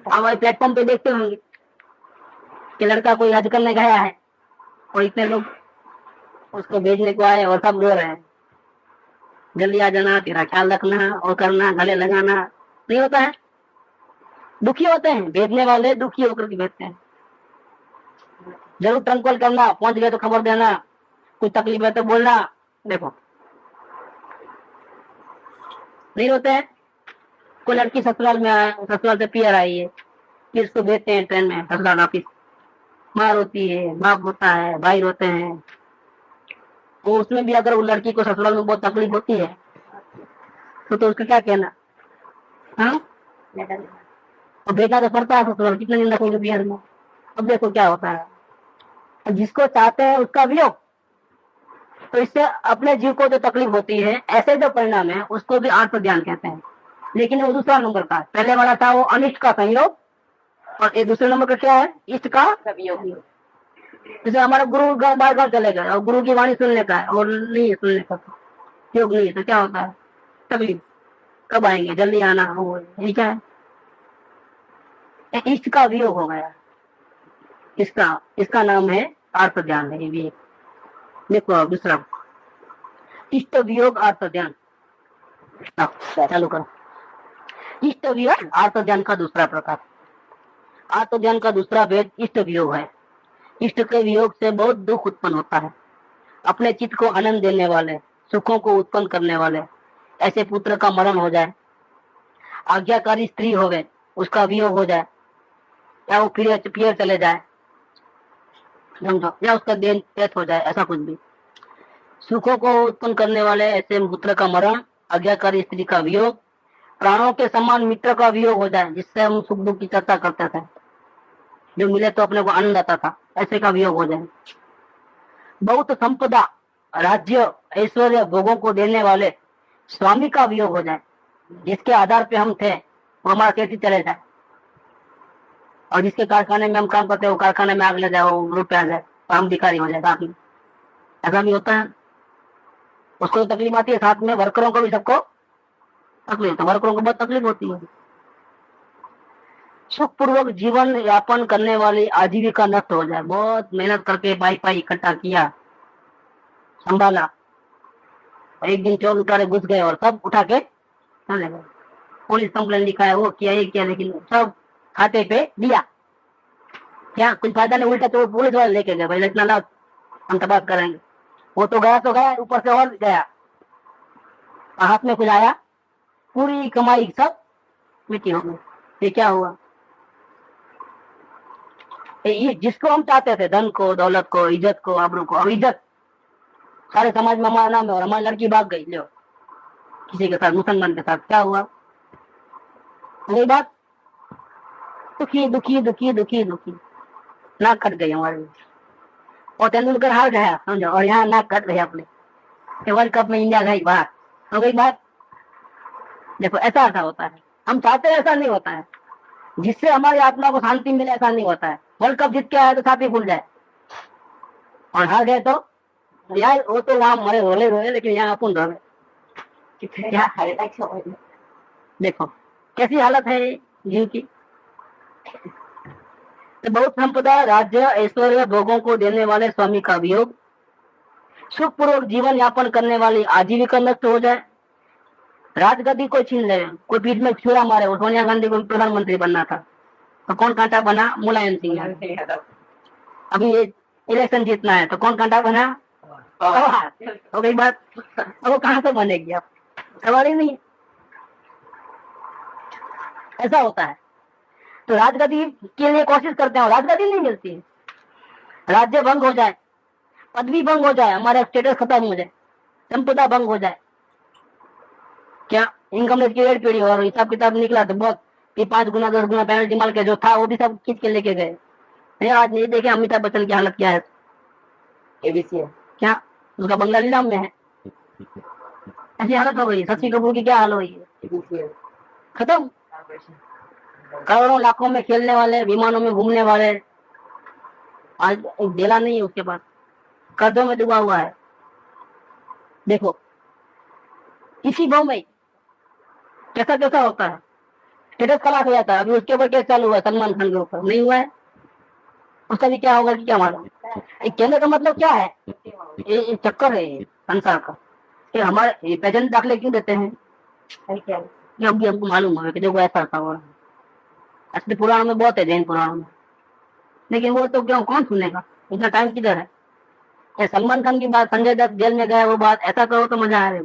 हमारे प्लेटफॉर्म पे देखते होंगे कि लड़का कोई हज करने गया है और इतने लोग उसको भेजने को आए और सब रो रहे हैं, जल्दी आ जाना, तेरा ख्याल रखना और करना, गले लगाना। नहीं होता है, दुखी होते हैं भेजने वाले, दुखी होकर के भेजते हैं। जरूर ट्रंक कॉल करना, पहुंच गए तो खबर देना, कुछ तकलीफ है तो बोलना। देखो नहीं होते हैं। कोई लड़की ससुराल में आए, ससुराल से पियर आई है, फिर उसको भेजते हैं ट्रेन में ससुराल ऑफिस, माँ रोती है, बाप रोता है, भाई रोते हैं। वो उसमें भी अगर वो लड़की को ससुराल में बहुत तकलीफ होती है तो उसका क्या कहना, हाँ, और भेजना तो पड़ता है ससुराल, कितने दिन रखेंगे बिहार में। अब देखो क्या होता है, जिसको चाहते हैं उसका वियोग, तो इससे अपने जीव को जो तकलीफ होती है, ऐसे जो परिणाम है उसको भी आत्म ध्यान कहते हैं। लेकिन वो दूसरा नंबर का, पहले वाला था वो अनिष्ट का संयोग, और ये दूसरे नंबर का क्या है, इष्ट का वियोग। जैसे हमारा गुरु बार बार चले गए और गुरु की वाणी सुनने का है और नहीं सुनने का, योग नहीं, तो क्या होता है, तकलीफ, कब आएंगे, जल्दी आना हो, ये क्या है, इष्ट का वियोग हो गया। इसका नाम है आत्म ध्यान है। ये भी देखो अब दूसरा, इष्ट वियोग आत्म ध्यान, चालू करो। इष्ट वियोग आत्म ध्यान का दूसरा प्रकार, आत्म ध्यान का दूसरा भेद इष्ट वियोग है। इष्ट के वियोग से बहुत दुख उत्पन्न होता है। अपने चित्त को आनंद देने वाले, सुखों को उत्पन्न करने वाले ऐसे पुत्र का मरण हो जाए, आज्ञाकारी स्त्री होवे उसका वियोग हो जाए, या वो पियर चले जाए, समझो, या उसका देह डेथ हो जाए, ऐसा कुछ भी, सुखों को उत्पन्न करने वाले ऐसे पुत्र का मरण, आज्ञाकारी स्त्री का वियोग, प्राणों के समान मित्र का वियोग हो जाए, जिससे हम सुख दुख की चर्चा करते थे, जो मिले तो अपने को आनंद आता था, ऐसे का वियोग हो जाए। बहुत संपदा, राज्य, ऐश्वर्य, भोगों को देने वाले स्वामी का वियोग हो जाए, जिसके आधार पे हम थे वो हमारा कैसे चले जाए, और जिसके कारखाने में हम काम करते हैं वो कारखाने में आग ले जाए, वो रूप पे आ जाए और हम भिखारी हो जाए साथ में, ऐसा भी होता है। उसको तो तकलीफ आती है, साथ में वर्करों को भी, सबको तकलीफ, तो वर्करों को बहुत तकलीफ होती है। सुखपूर्वक जीवन यापन करने वाली आजीविका नष्ट हो जाए, बहुत मेहनत करके पाई इकट्ठा किया, संभाला, एक दिन चोर उठारे घुस गए और सब उठा के चले गए, पुलिस कंप्लेन लिखा है, वो किया, ये किया, लेकिन सब खाते पे दिया, क्या कुछ फायदा नहीं, उल्टा तो पुलिस वाले लेके गए, भाई इतना लाभ हम तबाह करेंगे। वो तो गया, ऊपर से और गया, हाथ में कुछ आया, पूरी कमाई सब मिट्टी हो गई। ये क्या हुआ, ये जिसको हम चाहते थे, धन को, दौलत को, इज्जत को, आबरू को, अब इज्जत सारे समाज में हमारा नाम है और हमारी लड़की भाग गई, लो किसी के साथ, मुसलमान के साथ, क्या हुआ, वही बात, दुखी दुखी दुखी दुखी दुखी, नाक कट गई हमारी। और तेंदुलकर हार गया, समझो, और यहाँ नाक कट गई अपने, वर्ल्ड कप में इंडिया गई बाहर, हो गई बात। देखो ऐसा होता है, हम चाहते हैं ऐसा नहीं होता है, जिससे हमारी आत्मा को शांति मिले ऐसा नहीं होता है। वर्ल्ड कप जीत के आया तो छाती फूल जाए, और हार गए तो यार वो तो वहां मरे रोले, लेकिन यहाँ अपन रो रहे। देखो कैसी हालत है जीव की। तो बहुत संपदा, राज्य, ऐश्वर्य, भोगों को देने वाले स्वामी का वियोग, सुखपूर्वक जीवन यापन करने वाली आजीविका नष्ट हो जाए, राजगद्दी को छीन ले, कोई पीठ में छुरा मारे, वो सोनिया गांधी को प्रधानमंत्री बनना था तो कौन कांटा बना, मुलायम सिंह। अभी ये इलेक्शन जीतना है तो कौन कांटा बना, हो गई बात। अब वो कहां से बनेगी, अब सवाल ही नहीं, ऐसा होता है। तो राजगद्दी के लिए कोशिश करते हैं, राजगद्दी नहीं मिलती है, राज्य भंग हो जाए, पदवी भंग हो जाए, हमारा स्टेटस खत्म हो जाए, संपदा भंग हो जाए, क्या इनकम टैक्स की रेड पीढ़ी और हिसाब किताब निकला तो बहुत कि 5 गुना 10 गुना पेनल्टी मार के जो था वो भी सब खींच के लेके गए। नहीं, आज नहीं देखे अमिताभ बच्चन की हालत क्या है। एबीसी है क्या, उसका बंगला नीलाम में है। ऐसी हालत हो गई। शशि कपूर की क्या हाल हुई है, खत्म। करोड़ों लाखों में खेलने वाले, विमानों में घूमने वाले, आज एक डेला नहीं है उसके पास, कर्जों में डूबा हुआ है। देखो इसी भाव में कैसा कैसा होता है, स्टेटस खराब हो जाता है। अभी उसके ऊपर केस चालू हुआ है, सलमान खान के ऊपर, नहीं हुआ है। उसका भी क्या होगा कि क्या मालूम। कहने का मतलब क्या है, ये चक्कर है ये संसार का, कि हमारे पेजेंट दाखिले क्यों देते हैं, ये अभी हमको मालूम है कि देखो ऐसा था। और असली पुराणों में बहुत है, जैन पुराणों में, लेकिन वो तो क्यों, कौन सुनेगा, इतना टाइम किधर है। ये सलमान खान की बात, संजय दत्त जेल में गया वो बात, ऐसा करो तो मजा आए।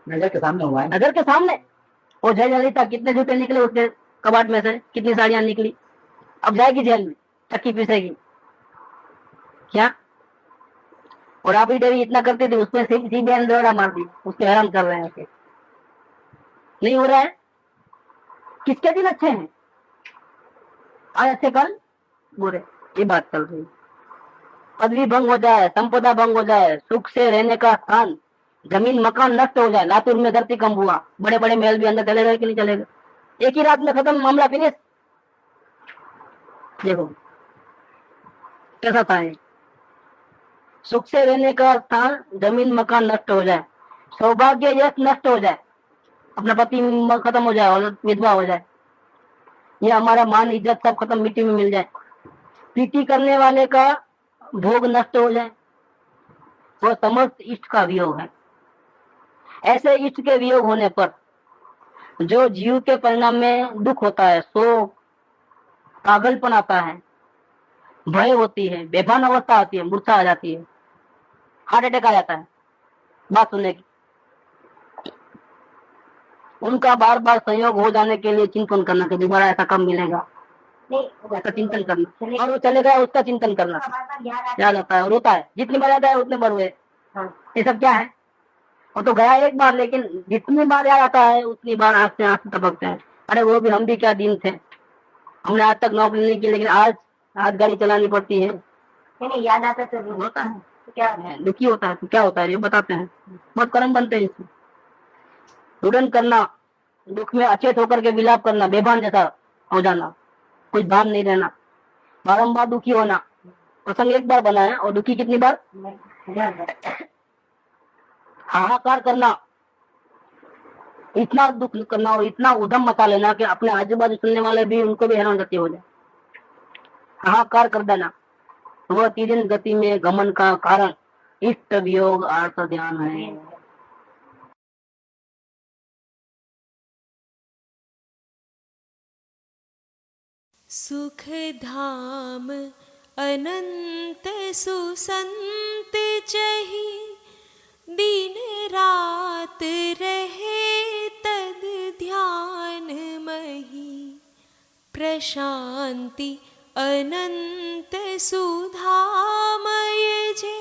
नजर के सामने हुआ है, नजर के सामने। वो जयललिता कितने जूते निकले उसके कबाट में से, कितनी साड़ियां निकली। अब जाएगी जेल में, चक्की पीसेगी क्या। और आप ही डेरी इतना करते थे, उसमें सीबीआई ने दौड़ा मार दी, उसको हैरान कर रहे हैं। नहीं हो रहा है। किसके दिन अच्छे हैं, आज अच्छे कल बुरे, ये बात चल रही। पदवी भंग हो जाए, संपदा भंग हो जाए, सुख से रहने का स्थान, जमीन मकान नष्ट हो जाए। लातूर में धरती कंप हुआ, बड़े बड़े महल भी अंदर चले गए कि नहीं चले गए, एक ही रात में खत्म, मामला फिनिश। देखो कैसा था ये। सुख से रहने का स्थान, जमीन मकान नष्ट हो जाए, सौभाग्य यश नष्ट हो जाए, अपना पति खत्म हो जाए और विधवा हो जाए, ये हमारा मान इज्जत सब खत्म, मिट्टी में मिल जाए, प्रीति करने वाले का भोग नष्ट हो जाए, वह समस्त इष्ट का वियोग है। ऐसे इष्ट के वियोग होने पर जो जीव के परिणाम में दुख होता है, शोक, पागलपन आता है, भय होती है, बेभान अवस्था आती है, मूर्छा आ जाती है, हार्ट अटैक आ जाता है बात सुनने की, उनका बार बार संयोग हो जाने के लिए चिंतन करना कि दोबारा ऐसा कब मिलेगा, ऐसा चिंतन करना, और वो चले गया उसका चिंतन करना, याद आता है, रोता है, जितनी बार याद आए उतने बार हुए। ये सब क्या है, वो तो गया एक बार, लेकिन जितनी बार याद आता है उतनी बार आंख से आंसू टपकते हैं। अरे वो भी हम भी क्या दिन थे, हमने आज तक नौकरी नहीं की, लेकिन आज गाड़ी चलानी पड़ती है। नहीं याद आता तो होता है, तो क्या है, दुखी होता है, तो क्या होता है ये बताते हैं, बहुत कर्म बनते हैं इसमें। रुदन करना, दुख में अचेत होकर के विलाप करना, बेभान जैसा हो जाना, कुछ भान नहीं रहना, बारंबार दुखी होना। प्रसंग एक बार बना है और दुखी कितनी बार, हाहाकार करना, इतना दुख करना और इतना उधम मचा लेना कि अपने आजू बाजू सुनने वाले भी, उनको भी हैरान गति हो जाए, हाहाकार कर देना। वह तीव्र गति में गमन का कारण इष्ट वियोग अर्थ ध्यान है। सुख धाम अनंत सुसंत चही, दिन रात रहे तद ध्यान मही। प्रशांति अनंत सुधामय जे,